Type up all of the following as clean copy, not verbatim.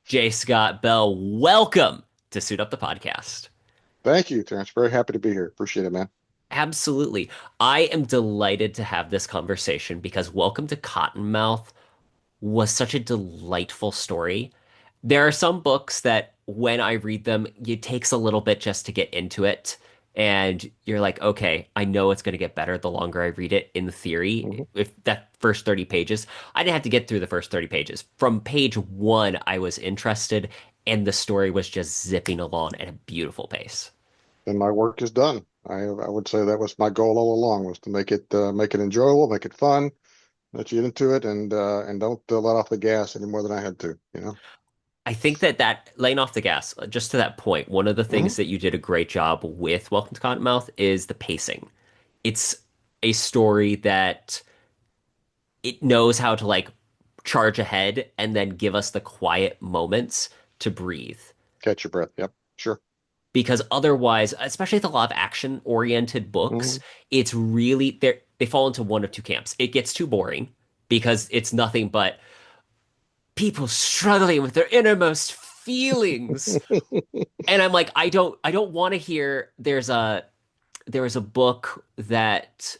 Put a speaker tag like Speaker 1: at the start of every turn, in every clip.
Speaker 1: J. Scott Bell, welcome to Suit Up the Podcast.
Speaker 2: Thank you, Terrence. Very happy to be here. Appreciate it, man.
Speaker 1: Absolutely. I am delighted to have this conversation because Welcome to Cottonmouth was such a delightful story. There are some books that when I read them, it takes a little bit just to get into it. And you're like, okay, I know it's going to get better the longer I read it in theory.
Speaker 2: hmm
Speaker 1: If that first 30 pages, I didn't have to get through the first 30 pages. From page one, I was interested, and the story was just zipping along at a beautiful pace.
Speaker 2: And my work is done. I would say that was my goal all along was to make it enjoyable, make it fun, let you get into it, and don't let off the gas any more than I had to.
Speaker 1: I think that laying off the gas, just to that point, one of the
Speaker 2: hmm
Speaker 1: things that you did a great job with Welcome to Cottonmouth is the pacing. It's a story that it knows how to like charge ahead and then give us the quiet moments to breathe.
Speaker 2: Catch your breath. Yep. Sure.
Speaker 1: Because otherwise, especially with a lot of action-oriented books,
Speaker 2: hmm
Speaker 1: it's really they fall into one of two camps. It gets too boring because it's nothing but people struggling with their innermost feelings. And I'm like, I don't want to hear there is a book that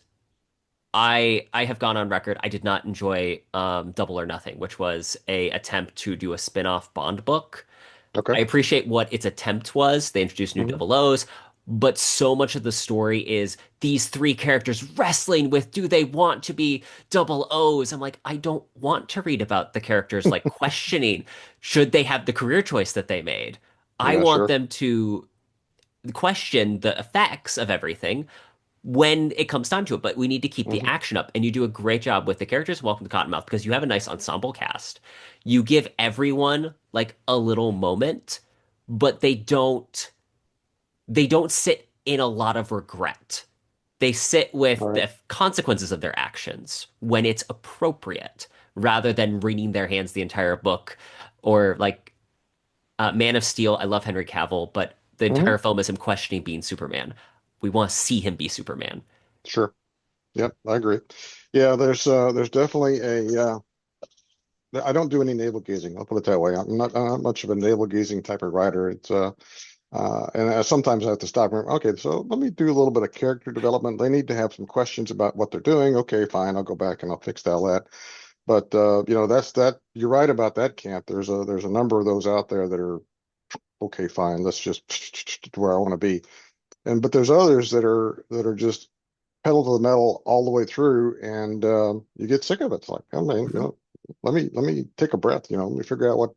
Speaker 1: I have gone on record. I did not enjoy Double or Nothing, which was a attempt to do a spin-off Bond book.
Speaker 2: Okay.
Speaker 1: I appreciate what its attempt was. They introduced new
Speaker 2: hmm
Speaker 1: double O's, but so much of the story is these three characters wrestling with do they want to be double O's? I'm like, I don't want to read about the characters like questioning should they have the career choice that they made. I
Speaker 2: Yeah.
Speaker 1: want
Speaker 2: Sure.
Speaker 1: them to question the effects of everything when it comes down to it, but we need to keep the
Speaker 2: hmm
Speaker 1: action up. And you do a great job with the characters in Welcome to Cottonmouth because you have a nice ensemble cast. You give everyone like a little moment, but they don't sit in a lot of regret. They sit
Speaker 2: All
Speaker 1: with
Speaker 2: right.
Speaker 1: the consequences of their actions when it's appropriate, rather than wringing their hands the entire book. Or like Man of Steel, I love Henry Cavill, but the
Speaker 2: hmm
Speaker 1: entire film is him questioning being Superman. We want to see him be Superman.
Speaker 2: Sure. Yep. I agree. Yeah. There's definitely a. I don't do any navel gazing. I'll put it that way. I'm not much of a navel gazing type of writer. And sometimes I have to stop and remember, okay, so let me do a little bit of character development. They need to have some questions about what they're doing. Okay, fine, I'll go back and I'll fix all that. But that's that. You're right about that camp. There's a number of those out there that are okay, fine. Let's just where I want to be. And but there's others that are just pedal to the metal all the way through, and you get sick of it. It's like, I mean, let me take a breath. Let me figure out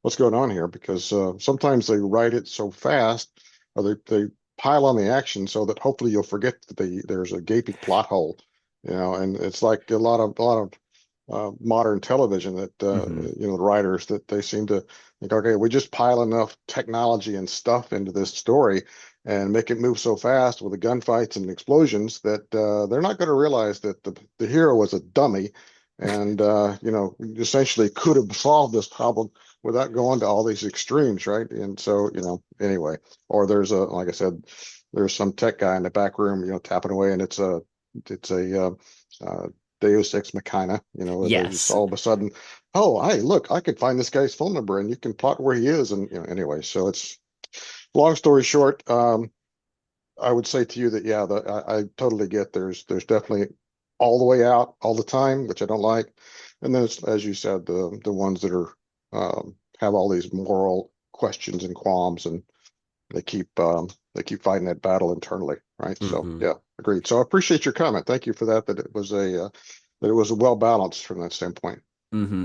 Speaker 2: what's going on here because sometimes they write it so fast or they pile on the action so that hopefully you'll forget that there's a gaping plot hole, and it's like a lot of modern television that
Speaker 1: Hmm.
Speaker 2: the writers that they seem to think, okay, we just pile enough technology and stuff into this story and make it move so fast with the gunfights and explosions that they're not going to realize that the hero was a dummy and essentially could have solved this problem without going to all these extremes, right? And so, anyway, or there's like I said, there's some tech guy in the back room, tapping away, and it's a uh, Deus Ex Machina, they just
Speaker 1: Yes.
Speaker 2: all of a sudden, oh, hey, look, I could find this guy's phone number, and you can plot where he is, and anyway, so it's long story short. I would say to you that yeah, I totally get there's definitely all the way out all the time, which I don't like, and then it's, as you said, the ones that are have all these moral questions and qualms, and they keep fighting that battle internally, right? So
Speaker 1: Hmm.
Speaker 2: yeah, agreed. So I appreciate your comment. Thank you for that. That it was well balanced from that standpoint.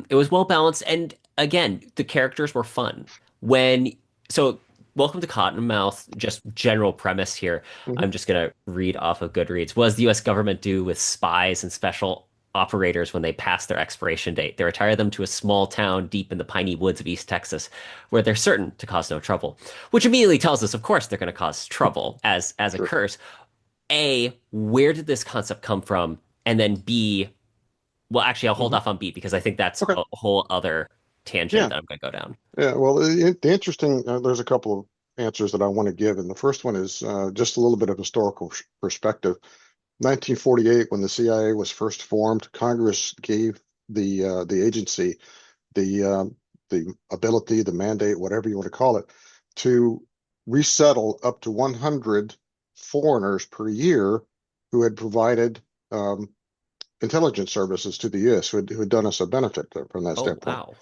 Speaker 1: It was well balanced, and again, the characters were fun. When so, Welcome to Cottonmouth. Just general premise here.
Speaker 2: hmm
Speaker 1: I'm just gonna read off of Goodreads. What does the U.S. government do with spies and special operators when they pass their expiration date? They retire them to a small town deep in the piney woods of East Texas, where they're certain to cause no trouble. Which immediately tells us, of course, they're going to cause trouble, as
Speaker 2: Sure.
Speaker 1: occurs. A, where did this concept come from? And then B, well, actually, I'll hold
Speaker 2: hmm
Speaker 1: off on B because I think that's
Speaker 2: Okay.
Speaker 1: a whole other tangent
Speaker 2: Yeah.
Speaker 1: that I'm going to go down.
Speaker 2: Yeah. Well, the interesting there's a couple of answers that I want to give, and the first one is just a little bit of historical perspective. 1948, when the CIA was first formed, Congress gave the agency the the ability, the mandate, whatever you want to call it, to resettle up to 100 foreigners per year who had provided intelligence services to the U.S. Who had done us a benefit from that
Speaker 1: Oh,
Speaker 2: standpoint.
Speaker 1: wow.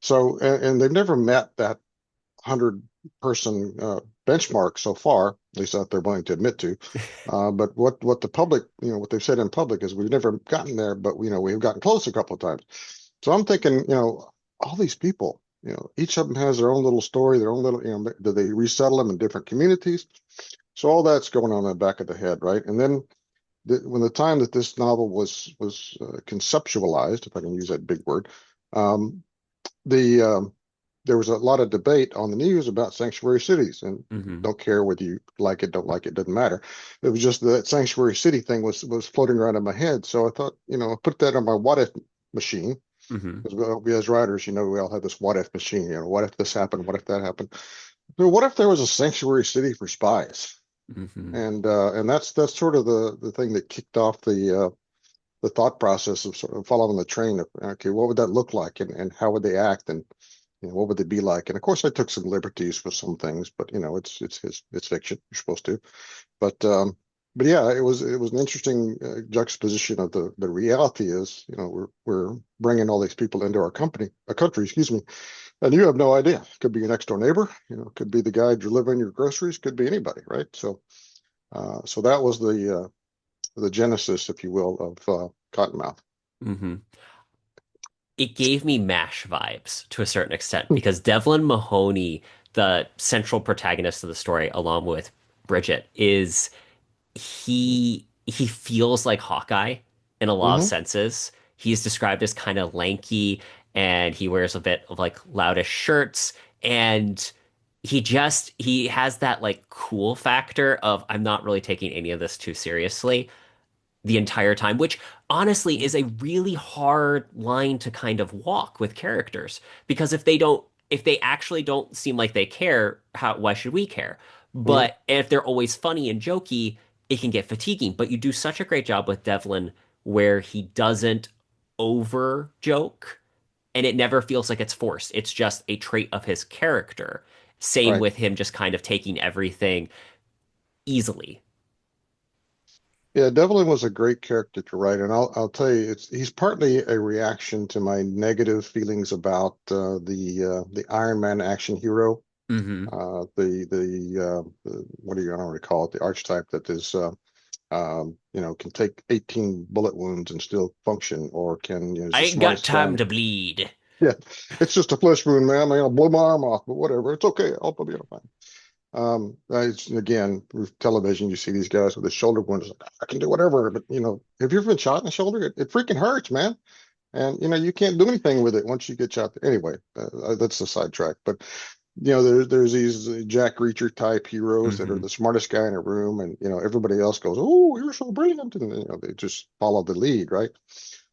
Speaker 2: So, and they've never met that 100-person benchmark so far, at least that they're willing to admit to. But what the public, what they've said in public is we've never gotten there, but we've gotten close a couple of times. So I'm thinking, all these people, each of them has their own little story, their own little, do they resettle them in different communities? So all that's going on in the back of the head, right? And then when the time that this novel was conceptualized, if I can use that big word, um, the there was a lot of debate on the news about sanctuary cities, and
Speaker 1: Hmm.
Speaker 2: don't care whether you like it, don't like it, doesn't matter. It was just that sanctuary city thing was floating around in my head. So I thought, I put that on my what if machine.
Speaker 1: Hmm.
Speaker 2: Because we as writers, we all have this what if machine. What if this happened? What if that happened? So what if there was a sanctuary city for spies?
Speaker 1: Hmm.
Speaker 2: And that's sort of the thing that kicked off the thought process of sort of following the train of, okay, what would that look like, and how would they act, and what would they be like? And of course, I took some liberties with some things, but it's fiction. You're supposed to. But but yeah, it was an interesting juxtaposition of the reality is, we're bringing all these people into our country, excuse me, and you have no idea. Could be your next door neighbor, could be the guy delivering your groceries, could be anybody, right? So that was the genesis, if you will, of Cottonmouth.
Speaker 1: Hmm. It gave me MASH vibes to a certain extent because Devlin Mahoney, the central protagonist of the story, along with Bridget, is he feels like Hawkeye in a lot of
Speaker 2: Hmm.
Speaker 1: senses. He's described as kind of lanky and he wears a bit of like loudest shirts and he has that like cool factor of I'm not really taking any of this too seriously the entire time, which honestly is a really hard line to kind of walk with characters because if they actually don't seem like they care, why should we care?
Speaker 2: Hmm.
Speaker 1: But if they're always funny and jokey, it can get fatiguing. But you do such a great job with Devlin where he doesn't over joke and it never feels like it's forced. It's just a trait of his character. Same
Speaker 2: Right.
Speaker 1: with him just kind of taking everything easily.
Speaker 2: Yeah, Devlin was a great character to write, and I'll tell you, he's partly a reaction to my negative feelings about the Iron Man action hero,
Speaker 1: Hmm.
Speaker 2: what do you I don't recall it, the archetype that is can take 18 bullet wounds and still function, or can, is
Speaker 1: I
Speaker 2: the
Speaker 1: ain't got
Speaker 2: smartest guy.
Speaker 1: time to bleed.
Speaker 2: Yeah, it's just a flesh wound, man. I'll blow my arm off, but whatever, it's okay. I'll be fine. Again, with television, you see these guys with the shoulder wounds. Like, I can do whatever, but have you ever been shot in the shoulder? It freaking hurts, man. And you can't do anything with it once you get shot. Anyway, that's a sidetrack. But there's these Jack Reacher type heroes that are
Speaker 1: Hmm.
Speaker 2: the smartest guy in a room, and everybody else goes, "Oh, you're so brilliant," and they just follow the lead, right?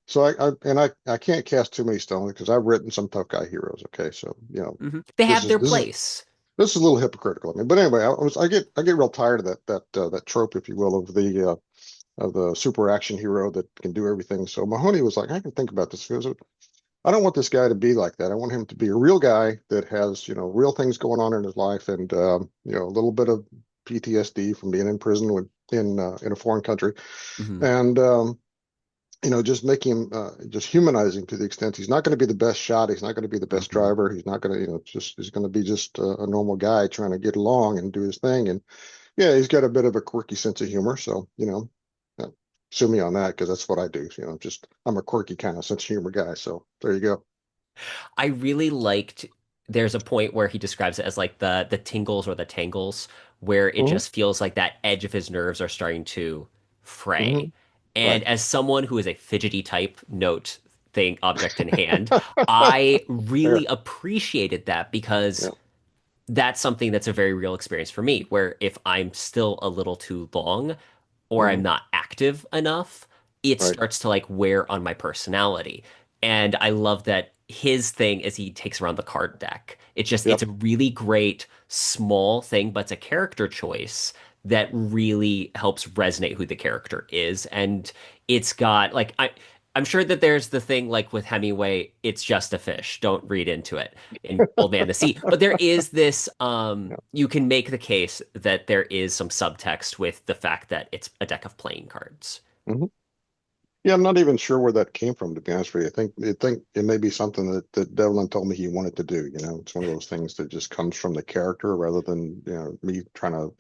Speaker 2: So I can't cast too many stones because I've written some tough guy heroes. Okay, so
Speaker 1: Hmm. They
Speaker 2: this
Speaker 1: have
Speaker 2: is
Speaker 1: their
Speaker 2: this is
Speaker 1: place.
Speaker 2: this is a little hypocritical of me, but anyway, I get real tired of that trope, if you will, of the super action hero that can do everything. So Mahoney was like, I can think about this. He goes, I don't want this guy to be like that. I want him to be a real guy that has real things going on in his life, and a little bit of PTSD from being in prison in a foreign country,
Speaker 1: Hmm.
Speaker 2: and just making him just humanizing to the extent he's not going to be the best shot, he's not going to be the best
Speaker 1: Hmm.
Speaker 2: driver, he's not going to, just he's going to be just a normal guy trying to get along and do his thing. And yeah, he's got a bit of a quirky sense of humor, so sue me on that because that's what I do. Just I'm a quirky kind of sense of humor guy. So there you go.
Speaker 1: I really liked there's a point where he describes it as like the tingles or the tangles where it
Speaker 2: Hmm.
Speaker 1: just feels like that edge of his nerves are starting to fray.
Speaker 2: Hmm.
Speaker 1: And
Speaker 2: Right.
Speaker 1: as someone who is a fidgety type, note thing, object in hand, I really
Speaker 2: There.
Speaker 1: appreciated that because
Speaker 2: Yeah.
Speaker 1: that's something that's a very real experience for me, where if I'm still a little too long or I'm
Speaker 2: Hmm.
Speaker 1: not active enough, it
Speaker 2: Right.
Speaker 1: starts to like wear on my personality. And I love that his thing is he takes around the card deck. It's
Speaker 2: Yep.
Speaker 1: a really great small thing, but it's a character choice that really helps resonate who the character is. And it's got like I'm sure that there's the thing like with Hemingway, it's just a fish. Don't read into it in Old Man and the Sea. But there is this,
Speaker 2: Yeah.
Speaker 1: you can make the case that there is some subtext with the fact that it's a deck of playing cards.
Speaker 2: Mhm. Yeah, I'm not even sure where that came from, to be honest with you. I think it may be something that Devlin told me he wanted to do. It's one of those things that just comes from the character rather than, me trying to,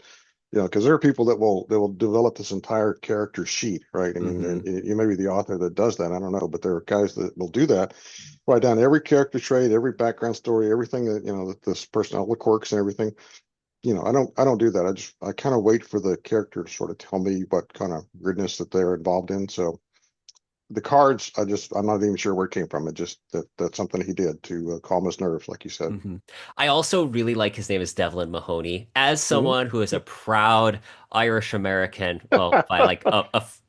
Speaker 2: because there are people that will develop this entire character sheet, right? I mean,
Speaker 1: Hmm.
Speaker 2: you may be the author that does that. I don't know, but there are guys that will do that, write down every character trait, every background story, everything that, that this person, all the quirks and everything. I don't do that. I kind of wait for the character to sort of tell me what kind of weirdness that they're involved in. So the cards, I'm not even sure where it came from. It just that's something he did to calm his nerves, like you said.
Speaker 1: Hmm. I also really like his name is Devlin Mahoney. As
Speaker 2: Hmm.
Speaker 1: someone who is a proud Irish American, well, by like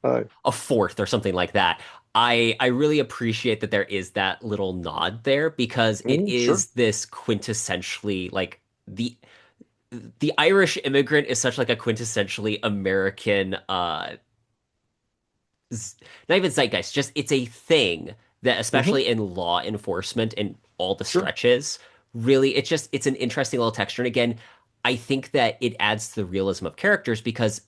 Speaker 2: Right.
Speaker 1: a fourth or something like that, I really appreciate that there is that little nod there because it
Speaker 2: Sure.
Speaker 1: is this quintessentially like the Irish immigrant is such like a quintessentially American not even zeitgeist, just it's a thing that
Speaker 2: Hmm.
Speaker 1: especially in law enforcement and all the
Speaker 2: Sure.
Speaker 1: stretches, really it's an interesting little texture. And again, I think that it adds to the realism of characters because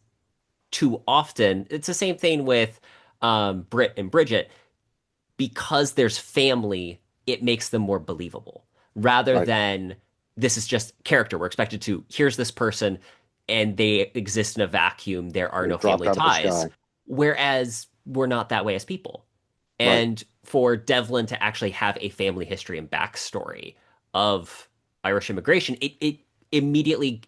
Speaker 1: too often it's the same thing with Britt and Bridget because there's family, it makes them more believable rather
Speaker 2: Right.
Speaker 1: than this is just character. We're expected to, here's this person and they exist in a vacuum. There are
Speaker 2: They
Speaker 1: no
Speaker 2: dropped
Speaker 1: family
Speaker 2: out of the
Speaker 1: ties.
Speaker 2: sky.
Speaker 1: Whereas we're not that way as people.
Speaker 2: Right.
Speaker 1: And for Devlin to actually have a family history and backstory of Irish immigration, it immediately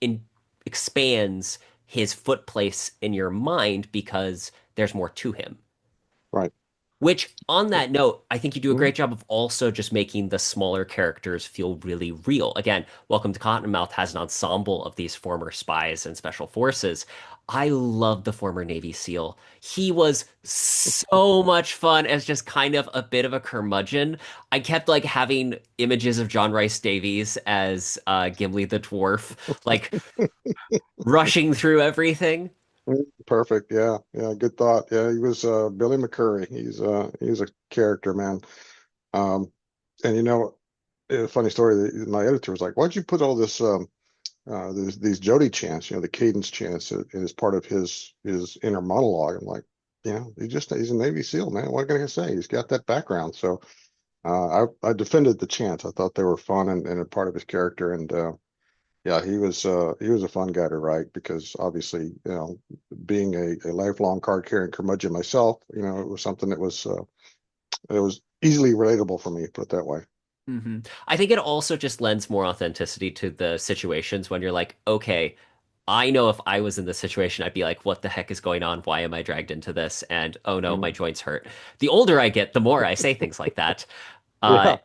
Speaker 1: expands his foot place in your mind because there's more to him.
Speaker 2: Right.
Speaker 1: Which, on that note, I think you do a
Speaker 2: Hmm.
Speaker 1: great job of also just making the smaller characters feel really real. Again, Welcome to Cottonmouth has an ensemble of these former spies and special forces. I love the former Navy SEAL. He was so much fun as just kind of a bit of a curmudgeon. I kept like having images of John Rice Davies as Gimli the dwarf, like rushing through everything.
Speaker 2: Perfect. Yeah. Yeah. Good thought. Yeah. He was Billy McCurry. He's a character, man. Um, and a funny story. My editor was like, "Why'd you put all this these Jody chants, the cadence chants as part of his inner monologue?" I'm like, he's a Navy SEAL, man. What can I say? He's got that background. So I defended the chants. I thought they were fun and a part of his character. And yeah, he was a fun guy to write because obviously, being a lifelong card carrying curmudgeon myself, it was something it was easily relatable for me, put it that way.
Speaker 1: Hmm. I think it also just lends more authenticity to the situations when you're like, okay, I know if I was in this situation, I'd be like, what the heck is going on? Why am I dragged into this? And oh no, my
Speaker 2: Mhm.
Speaker 1: joints hurt. The older I get, the more I say things like that. Uh,
Speaker 2: Yeah.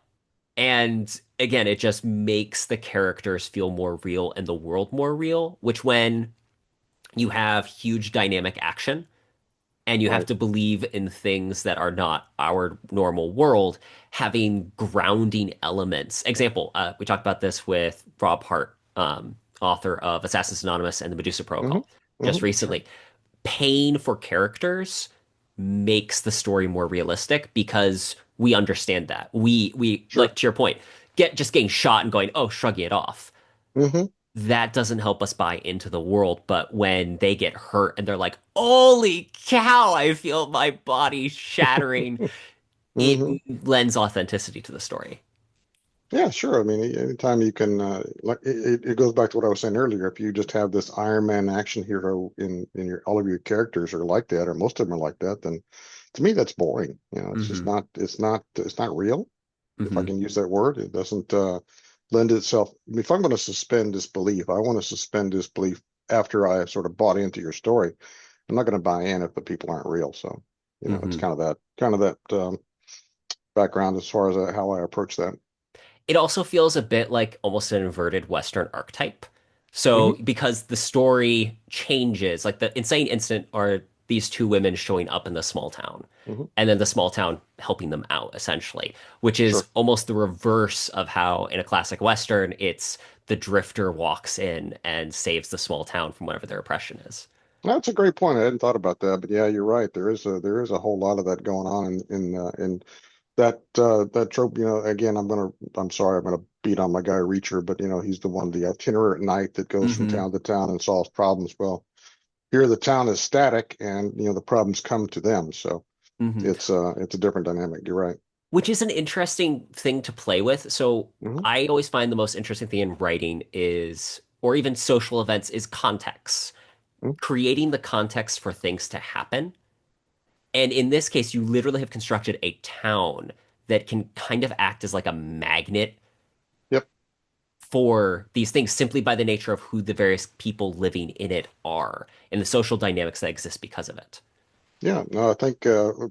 Speaker 1: and again, it just makes the characters feel more real and the world more real, which when you have huge dynamic action, and you have
Speaker 2: Right.
Speaker 1: to believe in things that are not our normal world, having grounding elements. Example, we talked about this with Rob Hart, author of Assassins Anonymous and the Medusa
Speaker 2: Hmm.
Speaker 1: Protocol, just
Speaker 2: Hmm. Sure.
Speaker 1: recently. Pain for characters makes the story more realistic because we understand that. We
Speaker 2: Sure.
Speaker 1: like to your point, just getting shot and going, oh, shrugging it off
Speaker 2: Hmm.
Speaker 1: that doesn't help us buy into the world. But when they get hurt and they're like, holy cow, I feel my body shattering, it
Speaker 2: Hmm.
Speaker 1: lends authenticity to the story.
Speaker 2: Yeah, sure. I mean, anytime you can, like, it goes back to what I was saying earlier. If you just have this Iron Man action hero in your all of your characters are like that, or most of them are like that, then to me that's boring. It's just
Speaker 1: Hmm.
Speaker 2: not real. If I
Speaker 1: Hmm.
Speaker 2: can use that word, it doesn't lend itself. I mean, if I'm going to suspend disbelief, I want to suspend disbelief after I have sort of bought into your story. I'm not going to buy in if the people aren't real. So, it's
Speaker 1: Hmm.
Speaker 2: kind of that background as far as how I approach that.
Speaker 1: It also feels a bit like almost an inverted Western archetype.
Speaker 2: Hmm.
Speaker 1: So, because the story changes, like the insane incident are these two women showing up in the small town,
Speaker 2: Hmm.
Speaker 1: and then the small town helping them out, essentially, which is
Speaker 2: Sure.
Speaker 1: almost the reverse of how in a classic Western, it's the drifter walks in and saves the small town from whatever their oppression is.
Speaker 2: That's a great point. I hadn't thought about that, but yeah, you're right. There is a whole lot of that going on in that trope. Again, I'm sorry, I'm gonna beat on my guy Reacher, but he's the one, the itinerant knight that goes from
Speaker 1: Hmm.
Speaker 2: town to town and solves problems. Well, here the town is static, and the problems come to them. So
Speaker 1: Hmm.
Speaker 2: it's a different dynamic. You're right.
Speaker 1: Which is an interesting thing to play with. So
Speaker 2: Hmm.
Speaker 1: I always find the most interesting thing in writing is, or even social events, is context. Creating the context for things to happen. And in this case, you literally have constructed a town that can kind of act as like a magnet
Speaker 2: Yep.
Speaker 1: for these things simply by the nature of who the various people living in it are and the social dynamics that exist because of it.
Speaker 2: Yeah. No, I think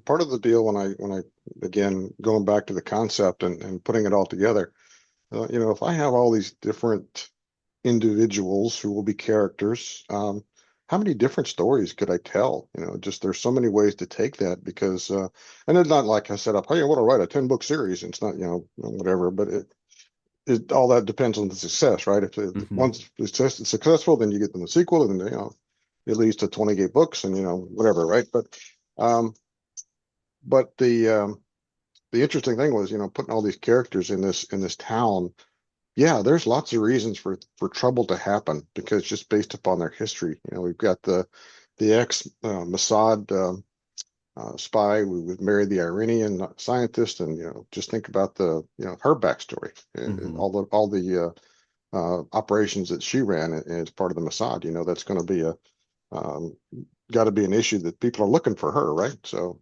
Speaker 2: part of the deal when I again going back to the concept and putting it all together, if I have all these different individuals who will be characters. How many different stories could I tell? Just there's so many ways to take that because, and it's not like I set up, hey, I want to write a 10-book series. It's not, whatever, but it all that depends on the success, right? If
Speaker 1: Hmm.
Speaker 2: once it's successful, then you get them a sequel, and it leads to 28 books, and whatever, right? Um, but the interesting thing was, putting all these characters in this town. Yeah, there's lots of reasons for trouble to happen because just based upon their history, we've got the ex Mossad spy who was married the Iranian scientist, and just think about the her backstory and
Speaker 1: Hmm.
Speaker 2: all the operations that she ran as part of the Mossad. That's going to be a um, got to be an issue that people are looking for her, right? So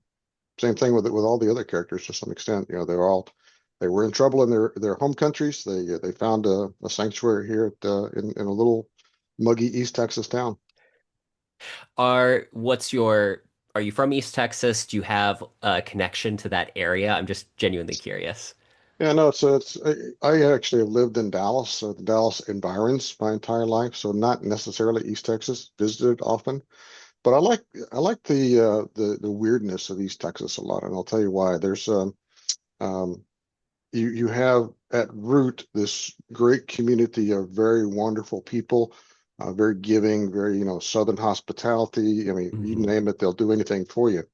Speaker 2: same thing with all the other characters to some extent. They were in trouble in their home countries. They found a sanctuary here in a little muggy East Texas town.
Speaker 1: Are you from East Texas? Do you have a connection to that area? I'm just genuinely curious.
Speaker 2: Yeah, no, it's I actually have lived in Dallas, so the Dallas environs my entire life, so not necessarily East Texas. Visited often, but I like the weirdness of East Texas a lot, and I'll tell you why. There's um, you have at root this great community of very wonderful people, very giving, very Southern hospitality. I mean, you
Speaker 1: Hmm.
Speaker 2: name it, they'll do anything for you.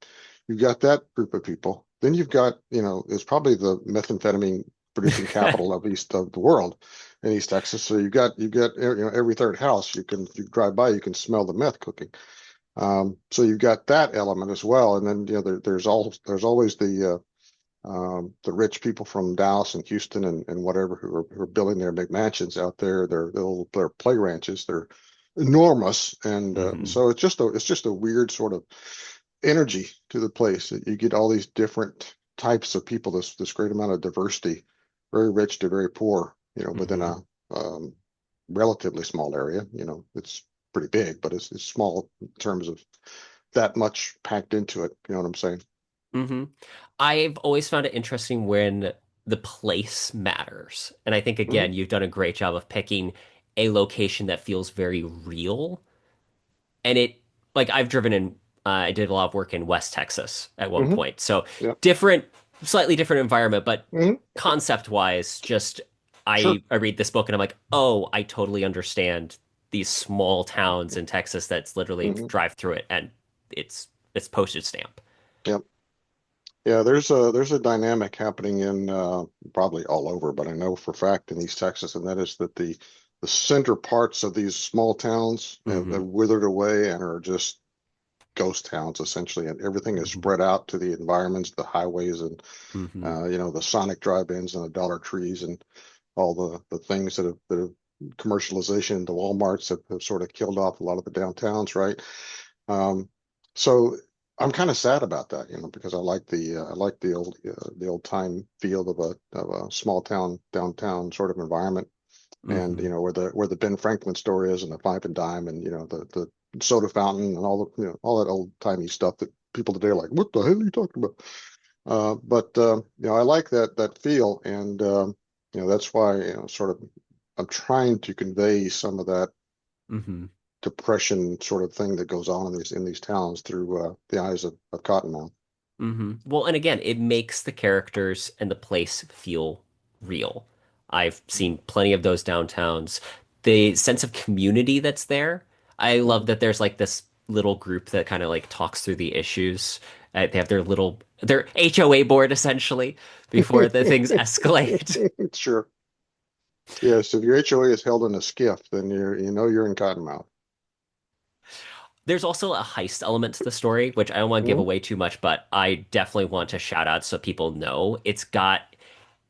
Speaker 2: You've got that group of people. Then you've got it's probably the methamphetamine producing capital of east of the world in East Texas. So you've got every third house you drive by, you can smell the meth cooking. So you've got that element as well, and then there's always the rich people from Dallas and Houston and whatever who are building their big mansions out there. Their play ranches. They're enormous, and
Speaker 1: Hmm.
Speaker 2: so it's just a weird sort of energy to the place. You get all these different types of people. This great amount of diversity, very rich to very poor. Within
Speaker 1: Hmm.
Speaker 2: a um, relatively small area. It's pretty big, but it's small in terms of that much packed into it. You know what I'm saying?
Speaker 1: Hmm. I've always found it interesting when the place matters. And I think,
Speaker 2: Hmm.
Speaker 1: again, you've done a great job of picking a location that feels very real. And like, I've driven in, I did a lot of work in West Texas at one
Speaker 2: Hmm.
Speaker 1: point. So
Speaker 2: Yeah.
Speaker 1: different, slightly different environment, but
Speaker 2: Hmm.
Speaker 1: concept wise, just
Speaker 2: Sure.
Speaker 1: I read this book and I'm like, oh, I totally understand these small towns in Texas that's literally
Speaker 2: Hmm.
Speaker 1: drive through it and it's postage stamp.
Speaker 2: Yeah. Yeah, there's a dynamic happening in probably all over, but I know for a fact in East Texas, and that is that the center parts of these small towns have
Speaker 1: Hmm.
Speaker 2: withered away and are just ghost towns essentially, and everything is
Speaker 1: Hmm.
Speaker 2: spread out to the environments, the highways, and
Speaker 1: Hmm.
Speaker 2: the Sonic drive-ins and the Dollar Trees and all the things that have commercialization, the Walmarts have sort of killed off a lot of the downtowns, right? Um, so I'm kind of sad about that, because I like the old time feel of a small town downtown sort of environment, and
Speaker 1: Hmm.
Speaker 2: where the Ben Franklin store is and the five and dime and the soda fountain and all that old timey stuff that people today are like, what the hell are you talking about? But I like that feel, and that's why sort of I'm trying to convey some of that
Speaker 1: Hmm.
Speaker 2: depression sort of thing that goes on in these towns through the eyes of Cottonmouth.
Speaker 1: Hmm. Well, and again, it makes the characters and the place feel real. I've seen plenty of those downtowns. The sense of community that's there. I love
Speaker 2: Mhm.
Speaker 1: that there's like this. little group that kind of like talks through the issues. They have their HOA board essentially before the things escalate.
Speaker 2: Sure. Yes, if your HOA is held in a skiff, then you're in Cottonmouth.
Speaker 1: There's also a heist element to the story, which I don't want to give
Speaker 2: Mhm.
Speaker 1: away too much, but I definitely want to shout out so people know. It's got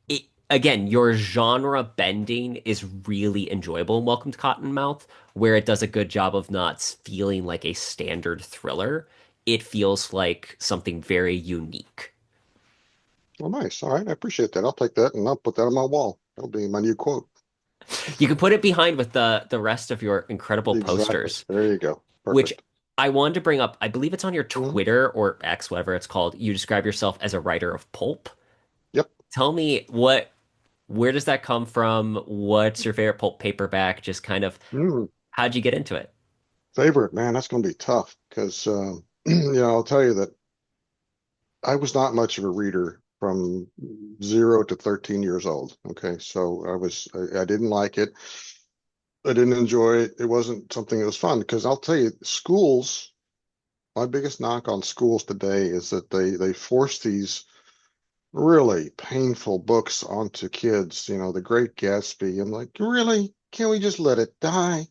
Speaker 1: it again, your genre bending is really enjoyable in Welcome to Cottonmouth, where it does a good job of not feeling like a standard thriller. It feels like something very unique.
Speaker 2: Well, nice. All right, I appreciate that. I'll take that and I'll put that on my wall. That'll be my new quote.
Speaker 1: You can put it behind with the rest of your incredible
Speaker 2: Exactly.
Speaker 1: posters,
Speaker 2: There you go.
Speaker 1: which
Speaker 2: Perfect.
Speaker 1: I wanted to bring up. I believe it's on your
Speaker 2: Mhm.
Speaker 1: Twitter or X, whatever it's called. You describe yourself as a writer of pulp.
Speaker 2: Yep.
Speaker 1: Tell me where does that come from? What's your favorite pulp paperback? Just kind of
Speaker 2: Mm.
Speaker 1: how'd you get into it?
Speaker 2: Favorite, man, that's going to be tough because, I'll tell you that I was not much of a reader from 0 to 13 years old. Okay. So I didn't like it. I didn't enjoy it. It wasn't something that was fun because I'll tell you, schools, my biggest knock on schools today is that they force these really painful books onto kids, The Great Gatsby. I'm like, really? Can't we just let it die?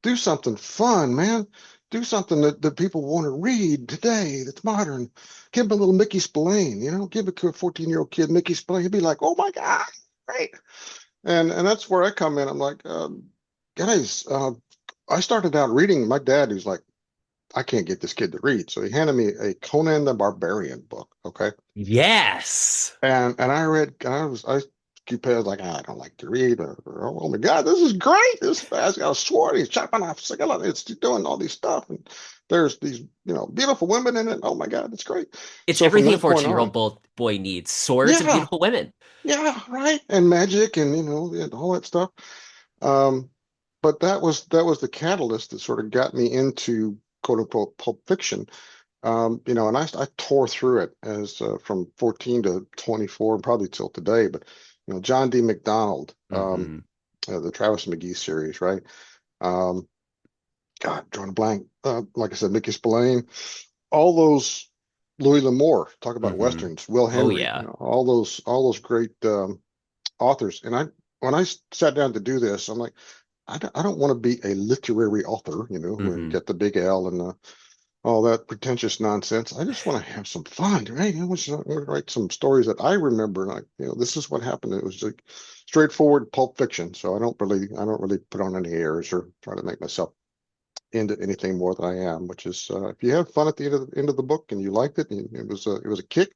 Speaker 2: Do something fun, man. Do something that people want to read today that's modern. Give them a little Mickey Spillane, give a 14-year-old kid Mickey Spillane. He'd be like, oh my God, great. And that's where I come in. I'm like, guys, I started out reading. My dad, who's like, I can't get this kid to read. So he handed me a Conan the Barbarian book. Okay.
Speaker 1: Yes.
Speaker 2: And I read, I keep I was like, I don't like to read. Oh my God, this is great. This guy's got a sword. He's chopping off skeleton. It's doing all these stuff. And there's these, beautiful women in it. Oh my God, it's great.
Speaker 1: It's
Speaker 2: So from
Speaker 1: everything a
Speaker 2: that point
Speaker 1: 14-year-old
Speaker 2: on,
Speaker 1: boy needs. Swords and
Speaker 2: yeah,
Speaker 1: beautiful women.
Speaker 2: yeah, right. And magic and, and all that stuff. Um, but that was the catalyst that sort of got me into quote unquote pulp fiction. And I tore through it as from 14 to 24 and probably till today. But John D. McDonald,
Speaker 1: Hmm.
Speaker 2: the Travis McGee series, right? Um, God, drawing a blank. Like I said, Mickey Spillane, all those Louis L'Amour, talk about
Speaker 1: Hmm.
Speaker 2: westerns, Will
Speaker 1: Oh
Speaker 2: Henry,
Speaker 1: yeah.
Speaker 2: all those great authors. And when I sat down to do this, I'm like, I don't want to be a literary author, where you
Speaker 1: Hmm.
Speaker 2: get the big L and all that pretentious nonsense. I just want to have some fun, right? I want to write some stories that I remember. Like, this is what happened. It was like straightforward pulp fiction. So I don't really put on any airs or try to make myself into anything more than I am. Which is, if you have fun at the end of the book and you liked it, and it was a kick.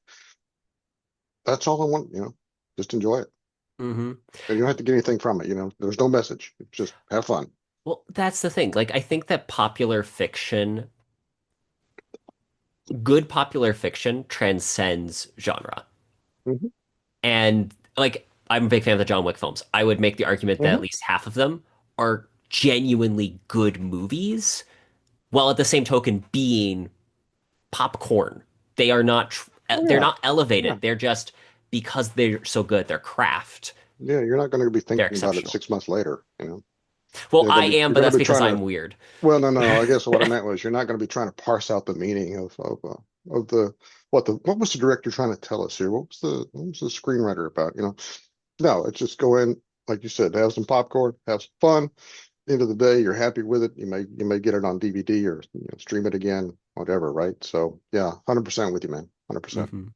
Speaker 2: That's all I want. Just enjoy it,
Speaker 1: Hmm.
Speaker 2: and you don't have to get anything from it. There's no message. Just have fun.
Speaker 1: Well, that's the thing. Like, I think that good popular fiction transcends genre.
Speaker 2: Hmm.
Speaker 1: And like, I'm a big fan of the John Wick films. I would make the argument that at
Speaker 2: Hmm.
Speaker 1: least half of them are genuinely good movies, while at the same token being popcorn. They are not
Speaker 2: Oh
Speaker 1: they're
Speaker 2: yeah,
Speaker 1: not elevated.
Speaker 2: yeah.
Speaker 1: They're just because they're so good, they're craft.
Speaker 2: Yeah, you're not going to be
Speaker 1: They're
Speaker 2: thinking about it
Speaker 1: exceptional.
Speaker 2: 6 months later.
Speaker 1: Well,
Speaker 2: You're
Speaker 1: I
Speaker 2: gonna be
Speaker 1: am,
Speaker 2: you're
Speaker 1: but
Speaker 2: gonna
Speaker 1: that's
Speaker 2: be
Speaker 1: because
Speaker 2: trying
Speaker 1: I'm
Speaker 2: to.
Speaker 1: weird.
Speaker 2: Well, no. I guess what I meant was you're not going to be trying to parse out the meaning of what was the director trying to tell us here? What was the screenwriter about? No, it's just go in like you said, have some popcorn, have some fun. End of the day, you're happy with it. You may get it on DVD or stream it again, whatever, right? So yeah, 100% with you, man, 100%.
Speaker 1: Hmm.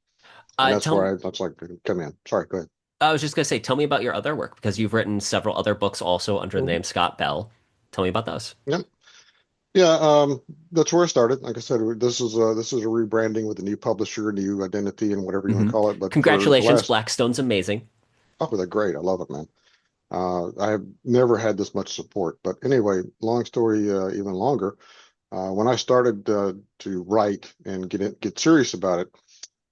Speaker 2: And that's
Speaker 1: Tell
Speaker 2: where that's like come in. Sorry, go ahead.
Speaker 1: I was just gonna say, tell me about your other work because you've written several other books also under the
Speaker 2: Mhm.
Speaker 1: name Scott Bell. Tell me about those.
Speaker 2: Yep. Yeah, that's where I started. Like I said, this is a rebranding with a new publisher, new identity, and whatever you want
Speaker 1: Hmm.
Speaker 2: to call it. But for the
Speaker 1: Congratulations,
Speaker 2: last,
Speaker 1: Blackstone's amazing.
Speaker 2: oh, they're great. I love it, man. I have never had this much support. But anyway, long story, even longer. When I started to write and get serious about it,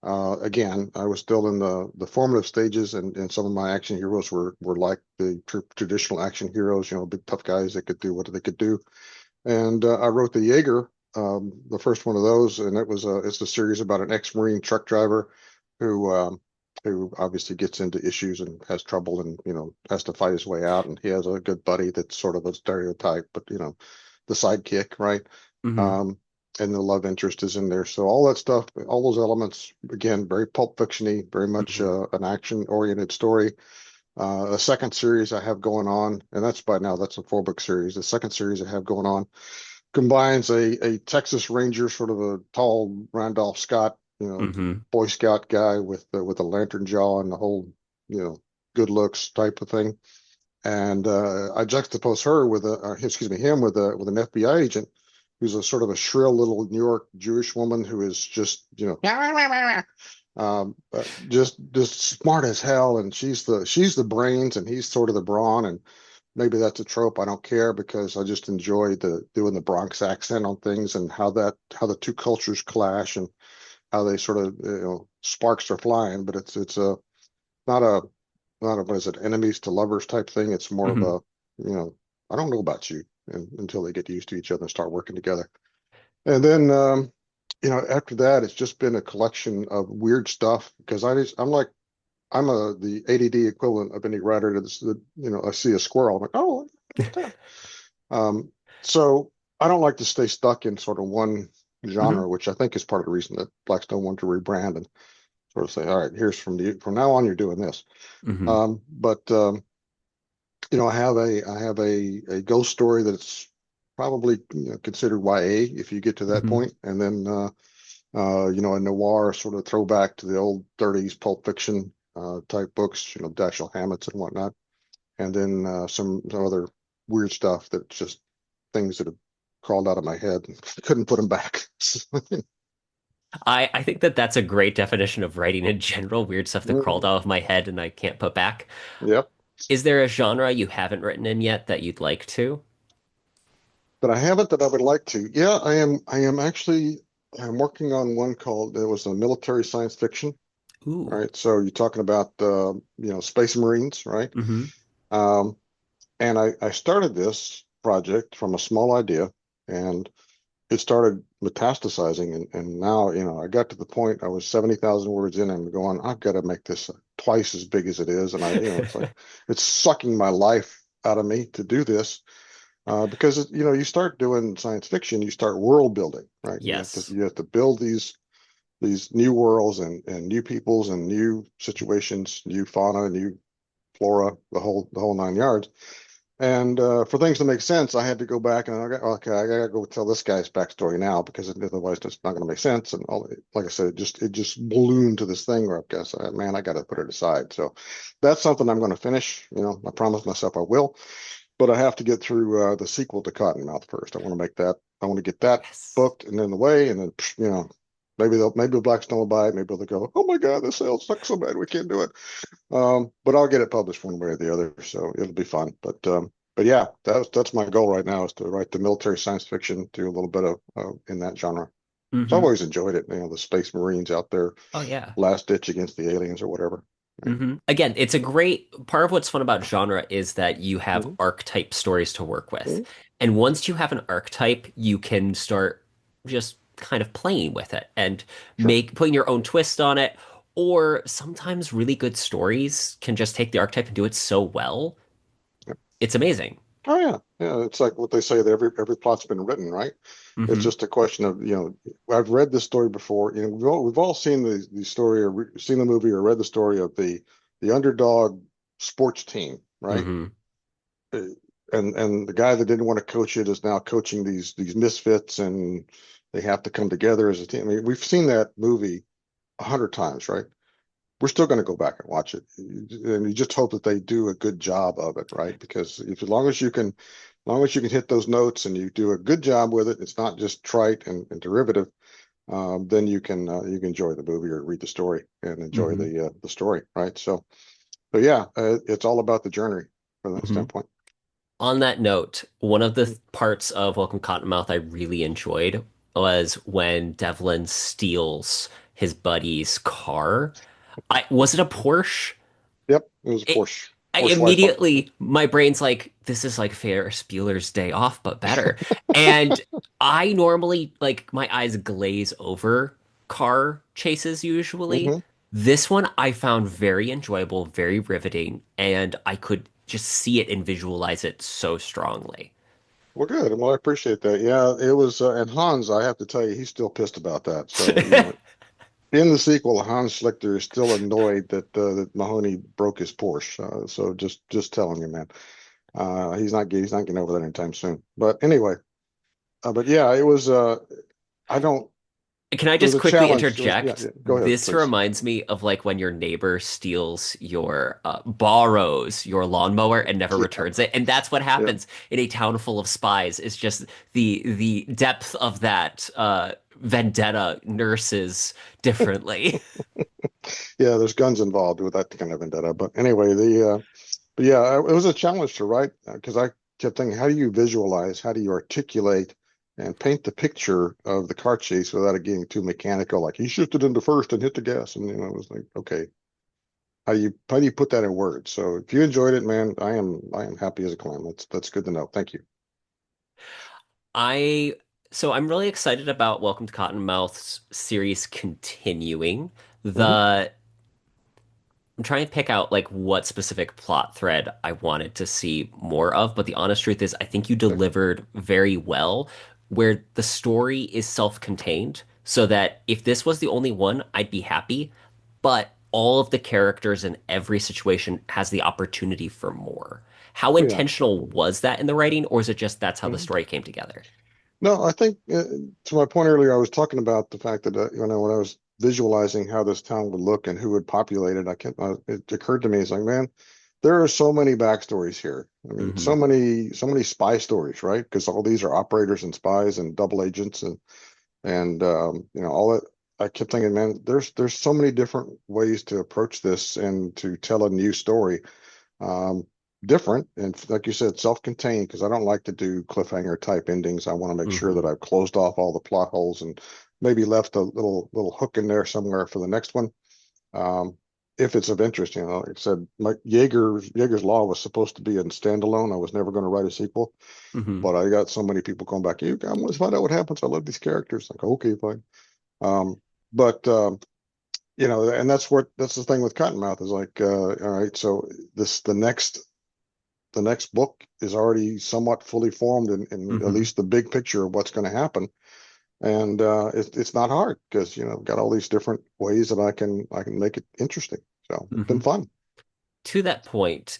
Speaker 2: again, I was still in the formative stages, and some of my action heroes were like the traditional action heroes, big tough guys that could do what they could do. And I wrote the Jaeger, the first one of those, and it's a series about an ex-Marine truck driver who who obviously gets into issues and has trouble and has to fight his way out. And he has a good buddy that's sort of a stereotype, but the sidekick, right?
Speaker 1: Hmm.
Speaker 2: Um, and the love interest is in there. So all that stuff, all those elements, again, very pulp fiction-y, very much
Speaker 1: Hmm.
Speaker 2: an action-oriented story. A second series I have going on, and that's by now, that's a four-book series. The second series I have going on combines a Texas Ranger, sort of a tall Randolph Scott,
Speaker 1: Hmm.
Speaker 2: Boy Scout guy with a lantern jaw and the whole, you know, good looks type of thing. And I juxtapose her with excuse me, him with an FBI agent who's a sort of a shrill little New York Jewish woman who is just, just smart as hell, and she's the brains, and he's sort of the brawn, and maybe that's a trope. I don't care because I just enjoy the doing the Bronx accent on things and how the two cultures clash and how they sort of sparks are flying. But it's a not a not a what is it, enemies to lovers type thing. It's more of
Speaker 1: Hmm.
Speaker 2: a you know I don't know about you until they get used to each other and start working together. And then after that, it's just been a collection of weird stuff because I'm like I'm the ADD equivalent of any writer I see a squirrel, I'm like, oh, look at that. So I don't like to stay stuck in sort of one
Speaker 1: Hmm.
Speaker 2: genre, which I think is part of the reason that Blackstone wanted to rebrand and sort of say, all right, here's from now on, you're doing this.
Speaker 1: Hmm.
Speaker 2: But I have a ghost story that's probably considered YA if you get to that
Speaker 1: Hmm.
Speaker 2: point, and then a noir sort of throwback to the old 30s pulp fiction type books, Dashiell Hammett's and whatnot, and then some other weird stuff that just things that have crawled out of my head and couldn't put them back.
Speaker 1: I think that that's a great definition of writing in general, weird stuff that crawled
Speaker 2: Mhm.
Speaker 1: out of my head and I can't put back.
Speaker 2: Yep.
Speaker 1: Is there a genre you haven't written in yet that you'd like to?
Speaker 2: But I haven't that I would like to. Yeah, I am actually I'm working on one called it was a military science fiction. All
Speaker 1: Ooh.
Speaker 2: right. So you're talking about Space Marines, right?
Speaker 1: Hmm.
Speaker 2: Um, and I started this project from a small idea and it started metastasizing and now, I got to the point I was 70,000 words in and I'm going, I've got to make this twice as big as it is. And it's like it's sucking my life out of me to do this. Because you start doing science fiction, you start world building, right?
Speaker 1: Yes.
Speaker 2: You have to build these new worlds and new peoples and new situations, new fauna, new flora, the whole nine yards. And for things to make sense, I had to go back and okay, I gotta go tell this guy's backstory now because otherwise it's not going to make sense. And like I said, it just ballooned to this thing where I guess, man, I got to put it aside. So that's something I'm going to finish. I promised myself I will, but I have to get through the sequel to Cottonmouth first. I want to make that. I want to get that
Speaker 1: Yes.
Speaker 2: booked and in the way, and then maybe Blackstone will buy it. Maybe they'll go, oh my God, the sales suck so bad we can't do it. But I'll get it published one way or the other, so it'll be fun. But yeah, that's my goal right now is to write the military science fiction, do a little bit of in that genre. So I've
Speaker 1: Hmm.
Speaker 2: always enjoyed it. The Space Marines out there,
Speaker 1: Oh yeah.
Speaker 2: last ditch against the aliens or whatever. Right.
Speaker 1: Again, it's a great part of what's fun about genre is that you have
Speaker 2: Mhm.
Speaker 1: archetype stories to work with.
Speaker 2: Mhm.
Speaker 1: And once you have an archetype, you can start just kind of playing with it and
Speaker 2: Sure.
Speaker 1: putting your own twist on it. Or sometimes really good stories can just take the archetype and do it so well.
Speaker 2: Yep.
Speaker 1: It's amazing.
Speaker 2: Oh yeah, yeah. It's like what they say that every plot's been written, right? It's
Speaker 1: Hmm.
Speaker 2: just a question of I've read this story before. We've all seen the story or seen the movie or read the story of the underdog sports team, right?
Speaker 1: Hmm.
Speaker 2: Uh, and the guy that didn't want to coach it is now coaching these misfits, and they have to come together as a team. I mean, we've seen that movie 100 times, right? We're still going to go back and watch it, and you just hope that they do a good job of it, right? Because if as long as you can hit those notes and you do a good job with it, it's not just trite and derivative. Then you can enjoy the movie or read the story and enjoy
Speaker 1: Hmm.
Speaker 2: the story, right? So yeah, it's all about the journey from that
Speaker 1: Hmm.
Speaker 2: standpoint.
Speaker 1: On that note, one of the parts of Welcome Cottonmouth I really enjoyed was when Devlin steals his buddy's car. Was it a Porsche?
Speaker 2: Yep, it was a
Speaker 1: It,
Speaker 2: Porsche,
Speaker 1: I
Speaker 2: Porsche Lifeboat.
Speaker 1: immediately my brain's like, this is like Ferris Bueller's Day Off, but better. And I normally like my eyes glaze over car chases usually.
Speaker 2: Hmm.
Speaker 1: This one I found very enjoyable, very riveting, and I could just see it and visualize it so strongly.
Speaker 2: Well, good. Well, I appreciate that. Yeah, it was, and Hans, I have to tell you, he's still pissed about that. So, in the sequel, Hans Schlichter is still annoyed that Mahoney broke his Porsche. So just telling you, man, he's not getting over that anytime soon. But anyway, but yeah, it was. I don't.
Speaker 1: Can I
Speaker 2: It was
Speaker 1: just
Speaker 2: a
Speaker 1: quickly
Speaker 2: challenge. It was, yeah,
Speaker 1: interject?
Speaker 2: yeah. Go ahead,
Speaker 1: This
Speaker 2: please.
Speaker 1: reminds me of like when your neighbor steals borrows your lawnmower and never
Speaker 2: Yeah,
Speaker 1: returns it. And that's what
Speaker 2: yeah,
Speaker 1: happens in a town full of spies, is just the depth of that vendetta nurses differently.
Speaker 2: yeah. There's guns involved with that kind of vendetta. But anyway, but yeah, it was a challenge to write because I kept thinking, how do you visualize, how do you articulate and paint the picture of the car chase without it getting too mechanical? Like he shifted into first and hit the gas, and it was like, okay, how do you put that in words? So if you enjoyed it, man, I am happy as a clam. That's good to know. Thank you.
Speaker 1: I so I'm really excited about Welcome to Cottonmouth's series continuing.
Speaker 2: Hmm.
Speaker 1: The I'm trying to pick out like what specific plot thread I wanted to see more of, but the honest truth is I think you
Speaker 2: Okay.
Speaker 1: delivered very well where the story is self-contained so that if this was the only one, I'd be happy, but all of the characters in every situation has the opportunity for more. How
Speaker 2: Oh, yeah.
Speaker 1: intentional was that in the writing, or is it just that's how the
Speaker 2: Mhm.
Speaker 1: story came together?
Speaker 2: No, I think to my point earlier, I was talking about the fact that when I was visualizing how this town would look and who would populate it, I can't. It occurred to me, it's like, man, there are so many backstories here. I mean,
Speaker 1: Hmm.
Speaker 2: so many spy stories, right? Because all these are operators and spies and double agents and all that. I kept thinking, man, there's so many different ways to approach this and to tell a new story. Um, Different and like you said, self-contained because I don't like to do cliffhanger type endings. I want to make sure that
Speaker 1: Hmm.
Speaker 2: I've closed off all the plot holes and maybe left a little hook in there somewhere for the next one. Um, if it's of interest, like I said, like Jaeger's Law was supposed to be a standalone. I was never going to write a sequel,
Speaker 1: Hmm.
Speaker 2: but I got so many people going back. I want to find out what happens. I love these characters. Like, okay, fine. Um, but and that's the thing with Cottonmouth is like, all right, so this the next book is already somewhat fully formed in at
Speaker 1: Hmm.
Speaker 2: least the big picture of what's going to happen. And it's not hard because I've got all these different ways that I can make it interesting. So it's been
Speaker 1: Hmm.
Speaker 2: fun.
Speaker 1: To that point,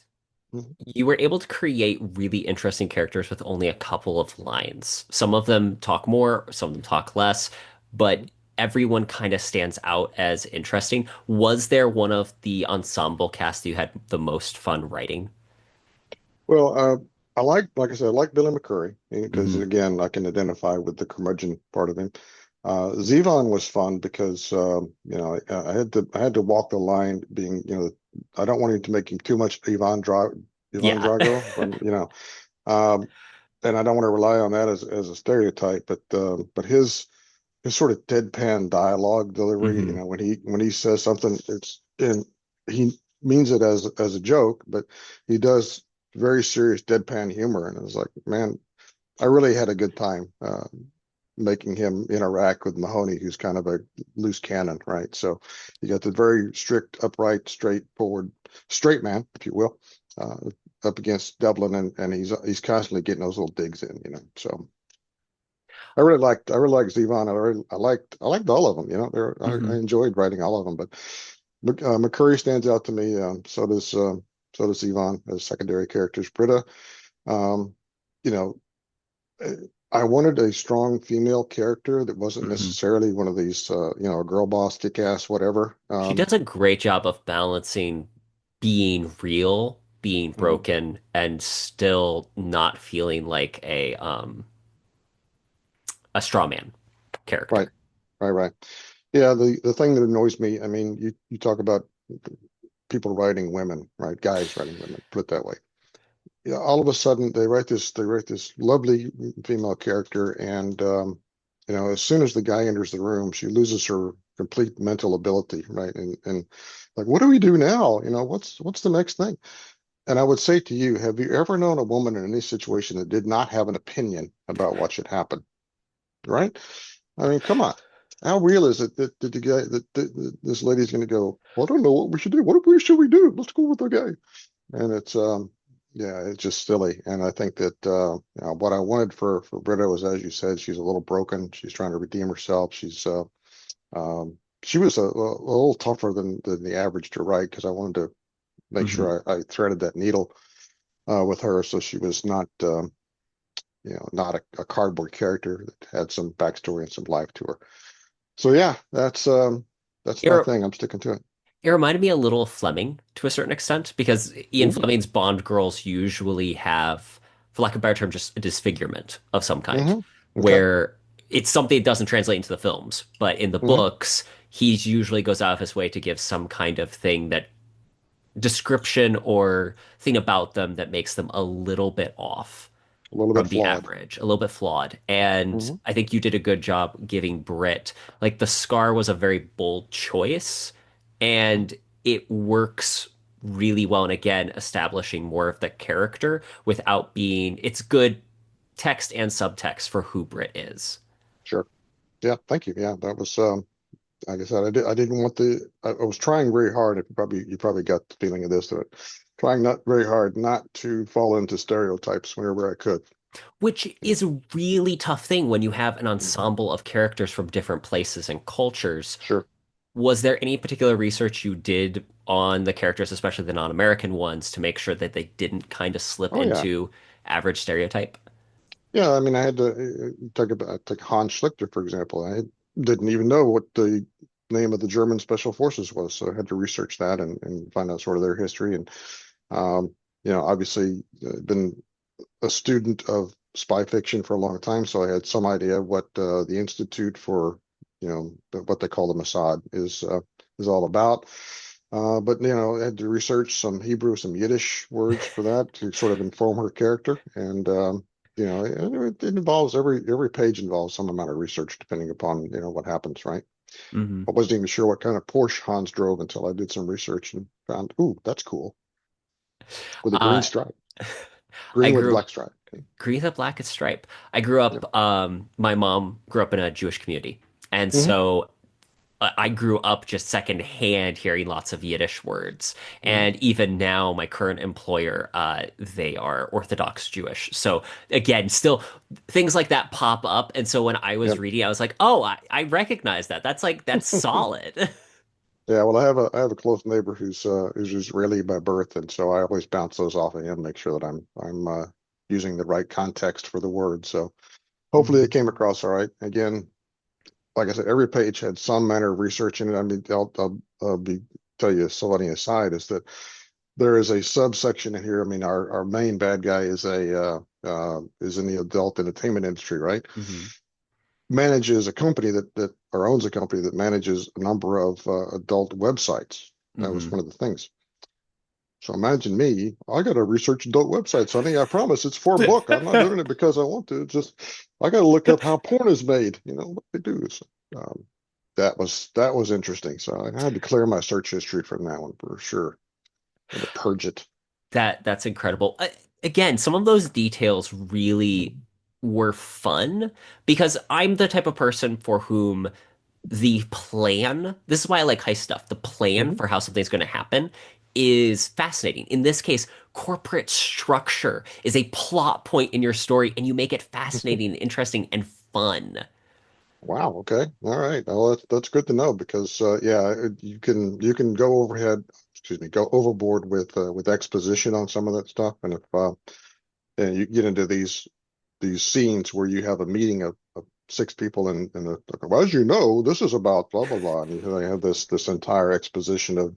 Speaker 2: Mhm.
Speaker 1: you were able to create really interesting characters with only a couple of lines. Some of them talk more, some of them talk less, but everyone kind of stands out as interesting. Was there one of the ensemble cast you had the most fun writing?
Speaker 2: Well, like I said, I like Billy McCurry because
Speaker 1: Hmm.
Speaker 2: again, I can identify with the curmudgeon part of him. Zevon was fun because I had to walk the line being I don't want him to make him too much Ivan
Speaker 1: Yeah.
Speaker 2: Drago from um, and I don't want to rely on that as a stereotype, but his sort of deadpan dialogue delivery,
Speaker 1: Hmm.
Speaker 2: when he says something, it's and he means it as a joke, but he does very serious deadpan humor, and it's like, man, I really had a good time making him interact with Mahoney, who's kind of a loose cannon, right? So you got the very strict, upright, straightforward, straight man, if you will, uh, up against Devlin, and he's constantly getting those little digs in. So I really liked Zevon. I liked all of them. I
Speaker 1: Hmm.
Speaker 2: enjoyed writing all of them, but McCurry stands out to me. So does Zevon as secondary characters. Britta, um, you know, uh, I wanted a strong female character that wasn't
Speaker 1: Hmm.
Speaker 2: necessarily one of these, a girl boss, kick ass, whatever.
Speaker 1: She does a great job of balancing being real, being
Speaker 2: Mhm.
Speaker 1: broken, and still not feeling like a straw man
Speaker 2: Right,
Speaker 1: character.
Speaker 2: right. Yeah, the thing that annoys me, I mean, you talk about people writing women, right? Guys writing women, put it that way. Yeah, all of a sudden they write this lovely female character, and as soon as the guy enters the room, she loses her complete mental ability, right? And like, what do we do now? What's the next thing? And I would say to you, have you ever known a woman in any situation that did not have an opinion about what should happen? Right? I mean, come on. How real is it that the guy that this lady's going to go, well, I don't know what we should do. What should we do? Let's go with the guy. And it's Yeah, it's just silly. And I think that what I wanted for Britta was, as you said, she's a little broken. She's trying to redeem herself. She was a little tougher than the average to write because I wanted to make
Speaker 1: Hmm.
Speaker 2: sure I threaded that needle with her, so she was not not a cardboard character that had some backstory and some life to her. So yeah, that's
Speaker 1: It,
Speaker 2: my thing. I'm sticking to it.
Speaker 1: it reminded me a little of Fleming to a certain extent because Ian
Speaker 2: Mm-hmm.
Speaker 1: Fleming's Bond girls usually have, for lack of a better term, just a disfigurement of some kind,
Speaker 2: Mm-hmm. Okay.
Speaker 1: where it's something that doesn't translate into the films, but in the
Speaker 2: Mm-hmm.
Speaker 1: books, he usually goes out of his way to give some kind of thing that description or thing about them that makes them a little bit off
Speaker 2: A little
Speaker 1: from
Speaker 2: bit
Speaker 1: the
Speaker 2: flawed.
Speaker 1: average, a little bit flawed. And
Speaker 2: Mm-hmm.
Speaker 1: I think you did a good job giving Brit, like the scar was a very bold choice and it works really well. And again, establishing more of the character without being, it's good text and subtext for who Brit is.
Speaker 2: Sure. Yeah. Thank you. Yeah, that was like I said, I didn't want I was trying very hard. If you probably got the feeling of this, that trying not very hard not to fall into stereotypes whenever I could.
Speaker 1: Which
Speaker 2: Yeah.
Speaker 1: is a really tough thing when you have an
Speaker 2: Mhm.
Speaker 1: ensemble of characters from different places and cultures.
Speaker 2: Sure.
Speaker 1: Was there any particular research you did on the characters, especially the non-American ones, to make sure that they didn't kind of slip
Speaker 2: Oh yeah.
Speaker 1: into average stereotype?
Speaker 2: Yeah. I mean, I had to take Hans Schlichter, for example. Didn't even know what the name of the German special forces was, so I had to research that and find out sort of their history. And um, obviously, been a student of spy fiction for a long time, so I had some idea what the Institute for, what they call the Mossad is all about. But I had to research some Hebrew, some Yiddish words for that to sort of inform her character, and it involves every page involves some amount of research depending upon what happens, right?
Speaker 1: Hmm.
Speaker 2: I wasn't even sure what kind of Porsche Hans drove until I did some research and found, ooh, that's cool with a green
Speaker 1: Uh,
Speaker 2: stripe,
Speaker 1: I
Speaker 2: green with
Speaker 1: grew
Speaker 2: black stripe.
Speaker 1: green the blackest stripe. I grew
Speaker 2: Yeah.
Speaker 1: up, my mom grew up in a Jewish community. And
Speaker 2: Hmm.
Speaker 1: so I grew up just secondhand hearing lots of Yiddish words.
Speaker 2: Hmm.
Speaker 1: And even now, my current employer, they are Orthodox Jewish. So again, still things like that pop up. And so when I was
Speaker 2: Yep.
Speaker 1: reading, I was like, oh, I recognize that. That's solid.
Speaker 2: Yeah, well, I have a close neighbor who's Israeli by birth, and so I always bounce those off of him, make sure that I'm using the right context for the word. So hopefully it
Speaker 1: Mhm.
Speaker 2: came across all right. Again, like I said, every page had some manner of research in it. I mean, I'll be tell you so funny aside is that there is a subsection in here. I mean, our main bad guy is in the adult entertainment industry, right?
Speaker 1: Mhm.
Speaker 2: Manages a company that or owns a company that manages a number of adult websites. That was
Speaker 1: Mhm.
Speaker 2: one of the things. So imagine me. I got to research adult websites, honey. I promise it's for a book. I'm not doing it because I want to. It's just I got to look up how porn is made. You know what they do. So, that was interesting. So I had to clear my search history from that one for sure. Had to purge it.
Speaker 1: That's incredible. Again, some of those details really were fun because I'm the type of person for whom the plan, this is why I like heist stuff, the plan
Speaker 2: Hmm.
Speaker 1: for how something's going to happen is fascinating. In this case, corporate structure is a plot point in your story, and you make it fascinating and interesting and fun.
Speaker 2: Wow. Okay. All right. Well, that's good to know because yeah, you can go overhead. Excuse me. Go overboard with exposition on some of that stuff, and if and you get into these scenes where you have a meeting of six people and well, as you know, this is about blah blah blah, and they have this entire exposition of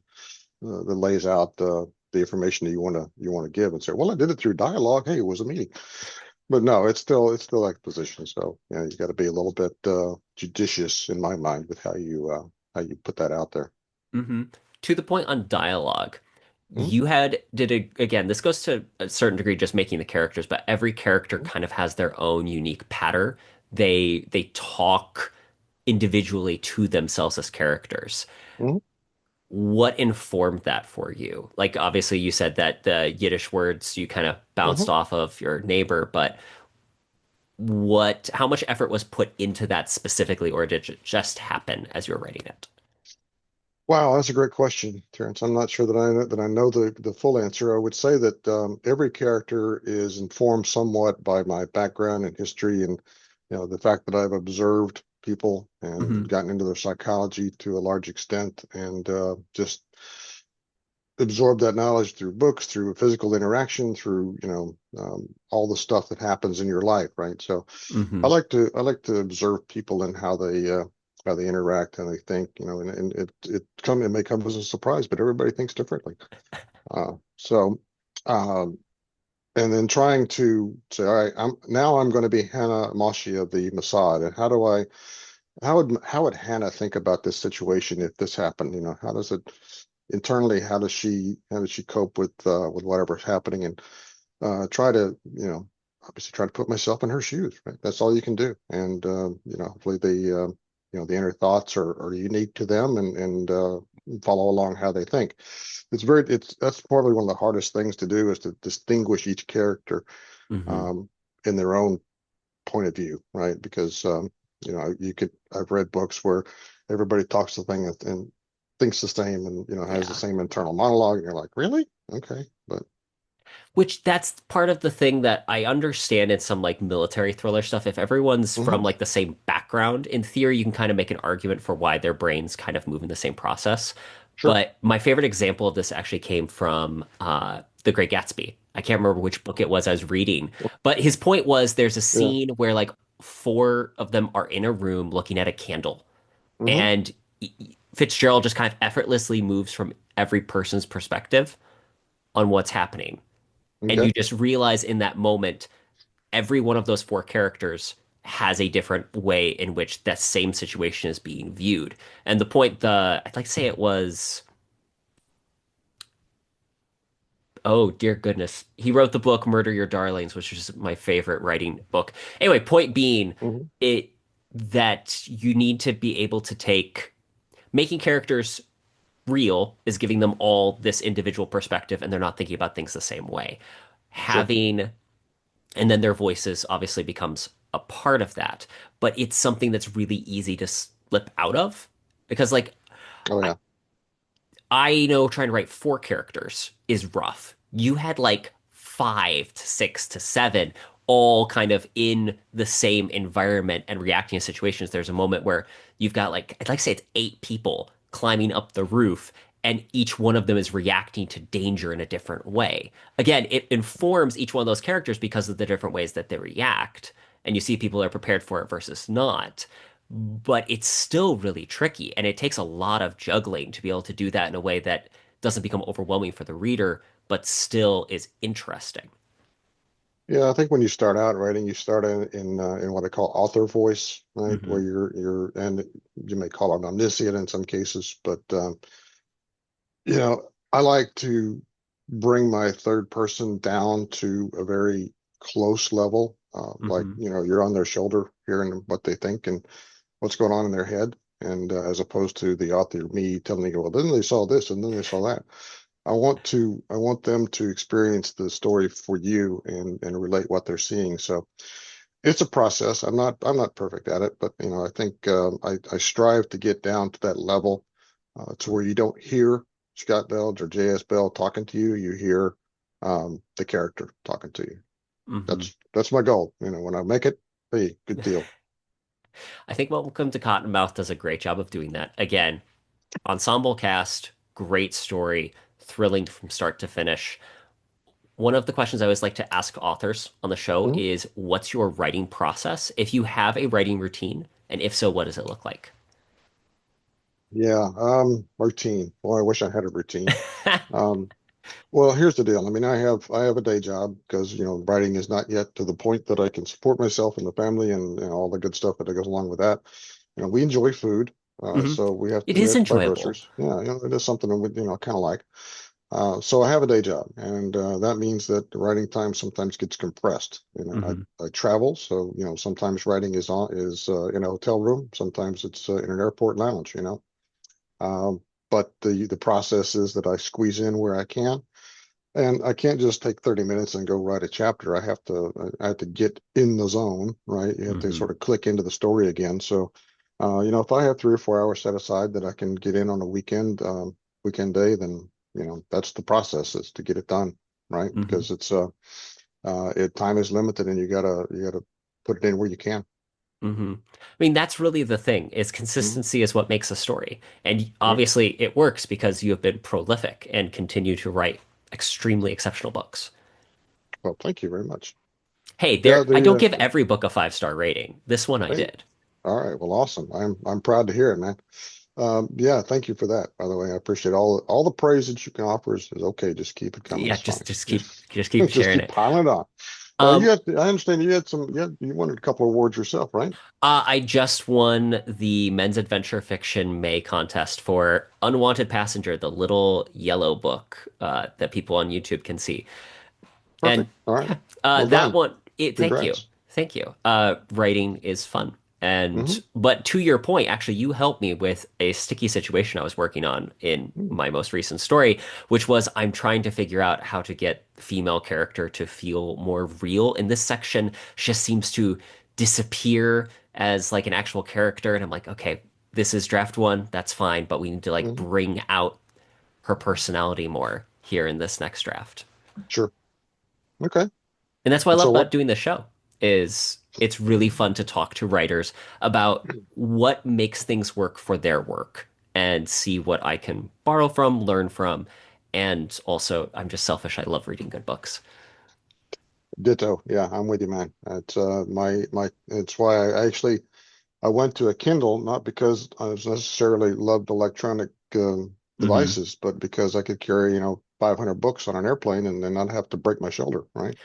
Speaker 2: that lays out the information that you want to give, and say, well, I did it through dialogue. Hey, it was a meeting. But no, it's still exposition. So yeah, you got to be a little bit judicious in my mind with how you put that out there.
Speaker 1: Hmm. To the point on dialogue,
Speaker 2: Mhm.
Speaker 1: again, this goes to a certain degree just making the characters, but every character kind of has their own unique pattern. They talk individually to themselves as characters.
Speaker 2: Mhm.
Speaker 1: What informed that for you? Like, obviously, you said that the Yiddish words you kind of bounced
Speaker 2: Mhm.
Speaker 1: off of your neighbor, but how much effort was put into that specifically, or did it just happen as you were writing it?
Speaker 2: Wow, that's a great question, Terrence. I'm not sure that I know the full answer. I would say that every character is informed somewhat by my background and history, and the fact that I've observed people and
Speaker 1: Hmm.
Speaker 2: gotten into their psychology to a large extent, and just absorb that knowledge through books, through physical interaction, through all the stuff that happens in your life, right? So
Speaker 1: Hmm.
Speaker 2: I like to observe people and how they interact, how they think, and it may come as a surprise, but everybody thinks differently. So um, and then trying to say, all right, I'm going to be Hannah Moshi of the Mossad, and how would Hannah think about this situation if this happened? How does it internally? How does she cope with whatever's happening, and try to obviously try to put myself in her shoes. Right, that's all you can do, and hopefully the inner thoughts are unique to them, and follow along how they think. That's probably one of the hardest things to do is to distinguish each character
Speaker 1: Hmm.
Speaker 2: um, in their own point of view, right? Because I've read books where everybody talks the thing and thinks the same, and has the
Speaker 1: Yeah.
Speaker 2: same internal monologue, and you're like, really? Okay, but
Speaker 1: Which that's part of the thing that I understand in some like military thriller stuff. If everyone's
Speaker 2: mhm,
Speaker 1: from like the same background, in theory, you can kind of make an argument for why their brains kind of move in the same process.
Speaker 2: sure,
Speaker 1: But my favorite example of this actually came from The Great Gatsby. I can't remember which book it was I was reading, but his point was there's a
Speaker 2: yeah.
Speaker 1: scene where like four of them are in a room looking at a candle,
Speaker 2: Hmm.
Speaker 1: and Fitzgerald just kind of effortlessly moves from every person's perspective on what's happening. And
Speaker 2: Okay.
Speaker 1: you just realize in that moment, every one of those four characters has a different way in which that same situation is being viewed. And the point, I'd like to say it was, oh dear goodness, he wrote the book Murder Your Darlings, which is my favorite writing book. Anyway, point being,
Speaker 2: Hmm.
Speaker 1: it that you need to be able to take making characters real is giving them all this individual perspective and they're not thinking about things the same way.
Speaker 2: Sure.
Speaker 1: Having and then their voices obviously becomes a part of that, but it's something that's really easy to slip out of because like
Speaker 2: Oh
Speaker 1: I,
Speaker 2: yeah.
Speaker 1: I know trying to write four characters is rough. You had like five to six to seven all kind of in the same environment and reacting to situations. There's a moment where you've got like I'd like to say it's eight people climbing up the roof and each one of them is reacting to danger in a different way. Again, it informs each one of those characters because of the different ways that they react. And you see people are prepared for it versus not. But it's still really tricky, and it takes a lot of juggling to be able to do that in a way that doesn't become overwhelming for the reader, but still is interesting.
Speaker 2: Yeah, I think when you start out writing, you start in what I call author voice, right? Where
Speaker 1: Hmm.
Speaker 2: and you may call it omniscient in some cases, but I like to bring my third person down to a very close level. Like,
Speaker 1: Hmm.
Speaker 2: you're on their shoulder hearing what they think and what's going on in their head. And as opposed to the author, me telling you, well, then they saw this and then they saw that. I want them to experience the story for you and relate what they're seeing. So it's a process. I'm not perfect at it, but I think I strive to get down to that level to where you don't hear Scott Bell or J.S. Bell talking to you. You hear the character talking to you.
Speaker 1: Hmm.
Speaker 2: That's my goal. When I make it, hey, good deal.
Speaker 1: I think Welcome to Cottonmouth does a great job of doing that. Again, ensemble cast, great story, thrilling from start to finish. One of the questions I always like to ask authors on the show
Speaker 2: Mhm.
Speaker 1: is, what's your writing process? If you have a writing routine, and if so, what does it look like?
Speaker 2: Yeah, routine. Boy, I wish I had a routine. Um, Well, here's the deal. I mean, I have a day job because writing is not yet to the point that I can support myself and the family and all the good stuff that goes along with that. We enjoy food,
Speaker 1: Hmm.
Speaker 2: so
Speaker 1: It
Speaker 2: we
Speaker 1: is
Speaker 2: have to buy
Speaker 1: enjoyable.
Speaker 2: groceries. Yeah, it is something that we kind of like. So I have a day job, and that means that the writing time sometimes gets compressed.
Speaker 1: Hmm.
Speaker 2: I travel, so sometimes writing is in a hotel room, sometimes it's in an airport lounge. Um, but the process is that I squeeze in where I can. And I can't just take 30 minutes and go write a chapter. I have to get in the zone, right? You have to
Speaker 1: Hmm.
Speaker 2: sort of click into the story again. So If I have 3 or 4 hours set aside that I can get in on a weekend day, then that's the process is to get it done, right?
Speaker 1: Hmm.
Speaker 2: Because time is limited, and you gotta put it in where you can.
Speaker 1: Hmm. I mean, that's really the thing, is
Speaker 2: Hmm.
Speaker 1: consistency is what makes a story. And
Speaker 2: Yep.
Speaker 1: obviously it works because you have been prolific and continue to write extremely exceptional books.
Speaker 2: Well, thank you very much.
Speaker 1: Hey,
Speaker 2: Yeah,
Speaker 1: I don't
Speaker 2: the
Speaker 1: give every book a 5-star rating. This one I
Speaker 2: hey,
Speaker 1: did.
Speaker 2: all right, well, awesome. I'm proud to hear it, man. Yeah, thank you for that. By the way, I appreciate all the praise that you can offer is okay. Just keep it coming.
Speaker 1: Yeah,
Speaker 2: It's fine.
Speaker 1: just keep
Speaker 2: Just
Speaker 1: sharing
Speaker 2: keep
Speaker 1: it.
Speaker 2: piling it on. Well,
Speaker 1: Um,
Speaker 2: I understand you wanted a couple of awards yourself, right?
Speaker 1: I just won the Men's Adventure Fiction May contest for Unwanted Passenger, the little yellow book that people on YouTube can see. And
Speaker 2: Perfect. All right.
Speaker 1: yeah,
Speaker 2: Well
Speaker 1: that
Speaker 2: done.
Speaker 1: one, thank you.
Speaker 2: Congrats.
Speaker 1: Thank you. Writing is fun.
Speaker 2: Hmm.
Speaker 1: But to your point, actually, you helped me with a sticky situation I was working on in
Speaker 2: Hmm.
Speaker 1: my most recent story, which was I'm trying to figure out how to get the female character to feel more real. In this section, she just seems to disappear as like an actual character. And I'm like, okay, this is draft one. That's fine. But we need to like
Speaker 2: Hmm.
Speaker 1: bring out her personality more here in this next draft.
Speaker 2: Sure. Okay.
Speaker 1: And that's what I
Speaker 2: And
Speaker 1: love
Speaker 2: so
Speaker 1: about
Speaker 2: what?
Speaker 1: doing the show is it's really fun to talk to writers about what makes things work for their work and see what I can borrow from, learn from, and also I'm just selfish. I love reading good books.
Speaker 2: Ditto. Yeah, I'm with you, man. It's my. It's why I went to a Kindle, not because I was necessarily loved electronic
Speaker 1: Hmm.
Speaker 2: devices, but because I could carry 500 books on an airplane and then not have to break my shoulder, right?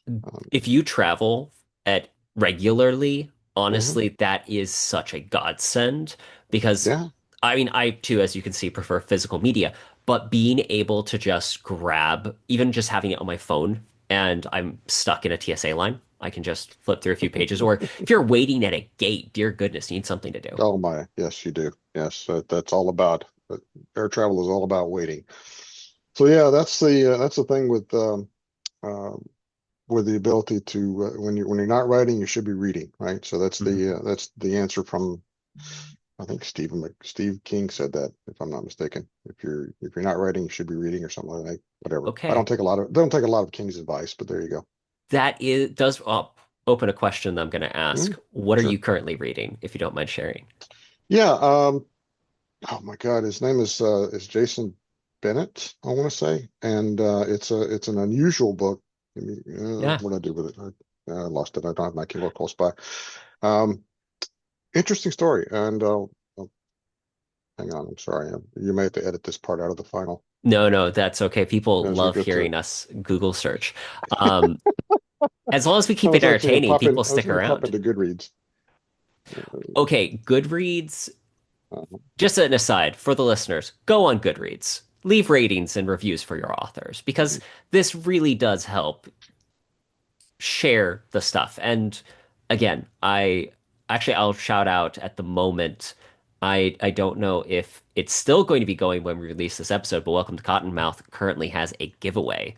Speaker 2: Um,
Speaker 1: If you travel at regularly,
Speaker 2: mhm.
Speaker 1: honestly, that is such a godsend because
Speaker 2: Yeah.
Speaker 1: I mean, I too, as you can see, prefer physical media, but being able to just grab, even just having it on my phone and I'm stuck in a TSA line, I can just flip through a few pages. Or if you're waiting at a gate, dear goodness, you need something to do.
Speaker 2: Oh my, yes, you do. Yes, that's all about. Air travel is all about waiting. So yeah, that's the thing uh, with the ability to when you're not writing, you should be reading, right? So
Speaker 1: Mhm.
Speaker 2: that's the answer from I think Steve King said that, if I'm not mistaken. If you're not writing, you should be reading or something like that. Whatever. I
Speaker 1: Okay.
Speaker 2: don't take a lot of King's advice, but there you go.
Speaker 1: That does open a question that I'm going to ask.
Speaker 2: Mm,
Speaker 1: What are you
Speaker 2: sure.
Speaker 1: currently reading, if you don't mind sharing?
Speaker 2: Yeah. Oh my God, his name is Jason Bennett, I want to say, and it's an unusual book.
Speaker 1: Yeah.
Speaker 2: What did I do with it? I lost it. I don't have my Kindle close by. Um, Interesting story, and hang on. I'm sorry. You may have to edit this part out of the final
Speaker 1: No, no, that's okay. People
Speaker 2: as we
Speaker 1: love
Speaker 2: get to.
Speaker 1: hearing us Google search. Um, as long as we
Speaker 2: I
Speaker 1: keep it
Speaker 2: was actually gonna
Speaker 1: entertaining,
Speaker 2: pop in.
Speaker 1: people
Speaker 2: I was
Speaker 1: stick
Speaker 2: gonna pop
Speaker 1: around.
Speaker 2: into Goodreads.
Speaker 1: Okay, Goodreads,
Speaker 2: Uh,
Speaker 1: just an aside for the listeners, go on Goodreads. Leave ratings and reviews for your authors because this really does help share the stuff. And again, I'll shout out at the moment. I don't know if it's still going to be going when we release this episode, but Welcome to Cottonmouth currently has a giveaway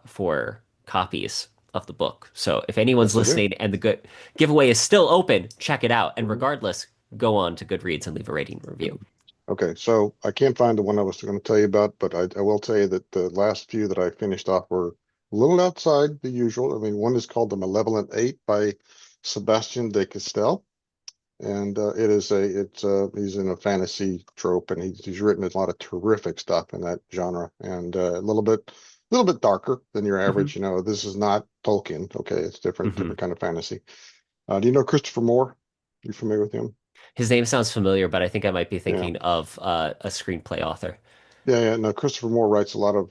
Speaker 1: for copies of the book. So if anyone's
Speaker 2: yes, I do.
Speaker 1: listening and the good giveaway is still open, check it out. And
Speaker 2: Mhm.
Speaker 1: regardless, go on to Goodreads and leave a rating and review.
Speaker 2: Okay, so I can't find the one I was going to tell you about, but I will tell you that the last few that I finished off were a little outside the usual. I mean, one is called The Malevolent Eight by Sebastian de Castell, and he's in a fantasy trope, and he's written a lot of terrific stuff in that genre, and a little bit darker than your
Speaker 1: Hmm.
Speaker 2: average. This is not Tolkien. Okay, it's
Speaker 1: Hmm.
Speaker 2: different kind of fantasy. Do you know Christopher Moore? You familiar with him?
Speaker 1: His name sounds familiar, but I think I might be
Speaker 2: Yeah.
Speaker 1: thinking of a screenplay author.
Speaker 2: Yeah, yeah. No, Christopher Moore writes a lot of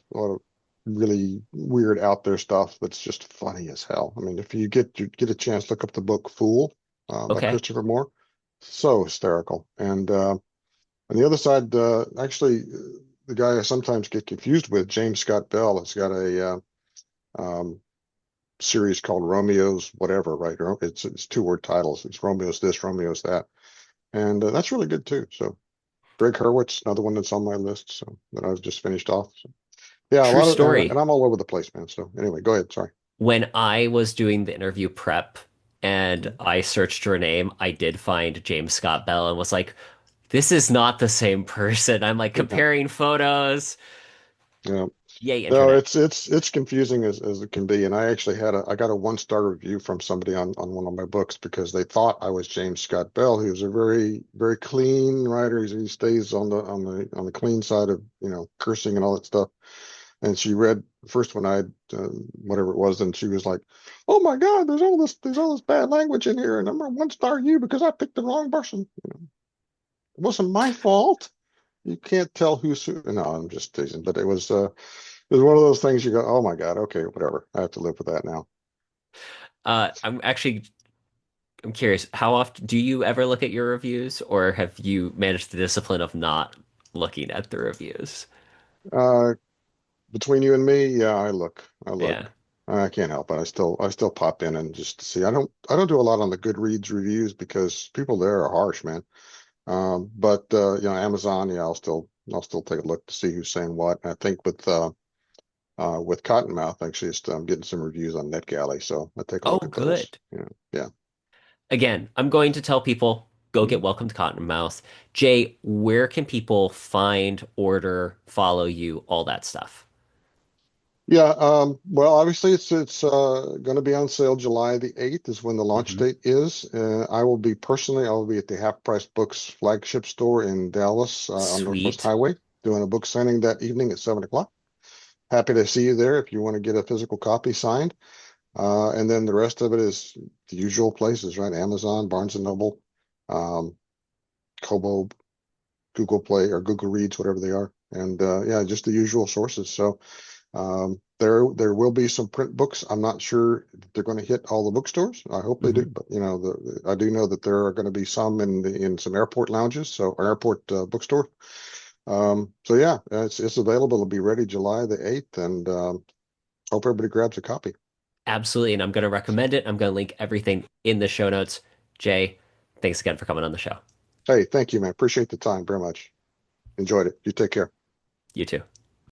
Speaker 2: really weird out there stuff that's just funny as hell. I mean, if you get a chance, look up the book Fool by
Speaker 1: Okay.
Speaker 2: Christopher Moore. So hysterical. And on the other side, actually, the guy I sometimes get confused with, James Scott Bell, has got a series called Romeo's whatever, right? It's two-word titles. It's Romeo's this, Romeo's that, and that's really good too. So Greg Hurwitz, another one that's on my list, so that I've just finished off. So. Yeah, a
Speaker 1: True
Speaker 2: lot of, and
Speaker 1: story.
Speaker 2: I'm all over the place, man. So anyway, go ahead. Sorry.
Speaker 1: When I was doing the interview prep and I searched her name. I did find James Scott Bell and was like, this is not the same person. I'm like
Speaker 2: Yeah,
Speaker 1: comparing photos.
Speaker 2: yeah.
Speaker 1: Yay,
Speaker 2: No,
Speaker 1: internet.
Speaker 2: it's confusing as it can be. And I actually I got a 1-star review from somebody on one of my books because they thought I was James Scott Bell. He was a very clean writer. He stays on the clean side of, cursing and all that stuff. And she read the first one whatever it was, and she was like, "Oh my God, there's all this bad language in here, and I'm gonna 1-star you because I picked the wrong person. It wasn't my fault. You can't tell who's who." No, I'm just teasing, but it was one of those things you go, "Oh my God, okay, whatever. I have to live with that now."
Speaker 1: I'm curious, how often do you ever look at your reviews, or have you managed the discipline of not looking at the reviews?
Speaker 2: Uh, Between you and me, yeah, I
Speaker 1: Yeah.
Speaker 2: look. I can't help it. I still pop in and just to see. I don't do a lot on the Goodreads reviews because people there are harsh, man. But Amazon, yeah, I'll still take a look to see who's saying what. And I think with Cottonmouth, actually, I'm getting some reviews on NetGalley, so I take a
Speaker 1: Oh,
Speaker 2: look at those.
Speaker 1: good.
Speaker 2: Yeah.
Speaker 1: Again, I'm going to tell people go
Speaker 2: Mhm.
Speaker 1: get Welcome to Cottonmouth. Jay, where can people find, order, follow you, all that stuff?
Speaker 2: Yeah, well, obviously it's going to be on sale July the 8th is when the launch
Speaker 1: Hmm.
Speaker 2: date is. I will be at the Half Price Books flagship store in Dallas on Northwest
Speaker 1: Sweet.
Speaker 2: Highway doing a book signing that evening at 7 o'clock. Happy to see you there if you want to get a physical copy signed. And then the rest of it is the usual places, right? Amazon, Barnes and Noble, um, Kobo, Google Play or Google Reads, whatever they are. And yeah, just the usual sources. So there will be some print books. I'm not sure if they're going to hit all the bookstores. I hope they do,
Speaker 1: Hmm.
Speaker 2: but I do know that there are going to be some in some airport lounges, so or airport bookstore. So yeah, it's available. It'll be ready July the 8th, and hope everybody grabs a copy.
Speaker 1: Absolutely. And I'm going to recommend it. I'm going to link everything in the show notes. Jay, thanks again for coming on the show.
Speaker 2: Hey, thank you, man. Appreciate the time very much. Enjoyed it. You take care.
Speaker 1: You too.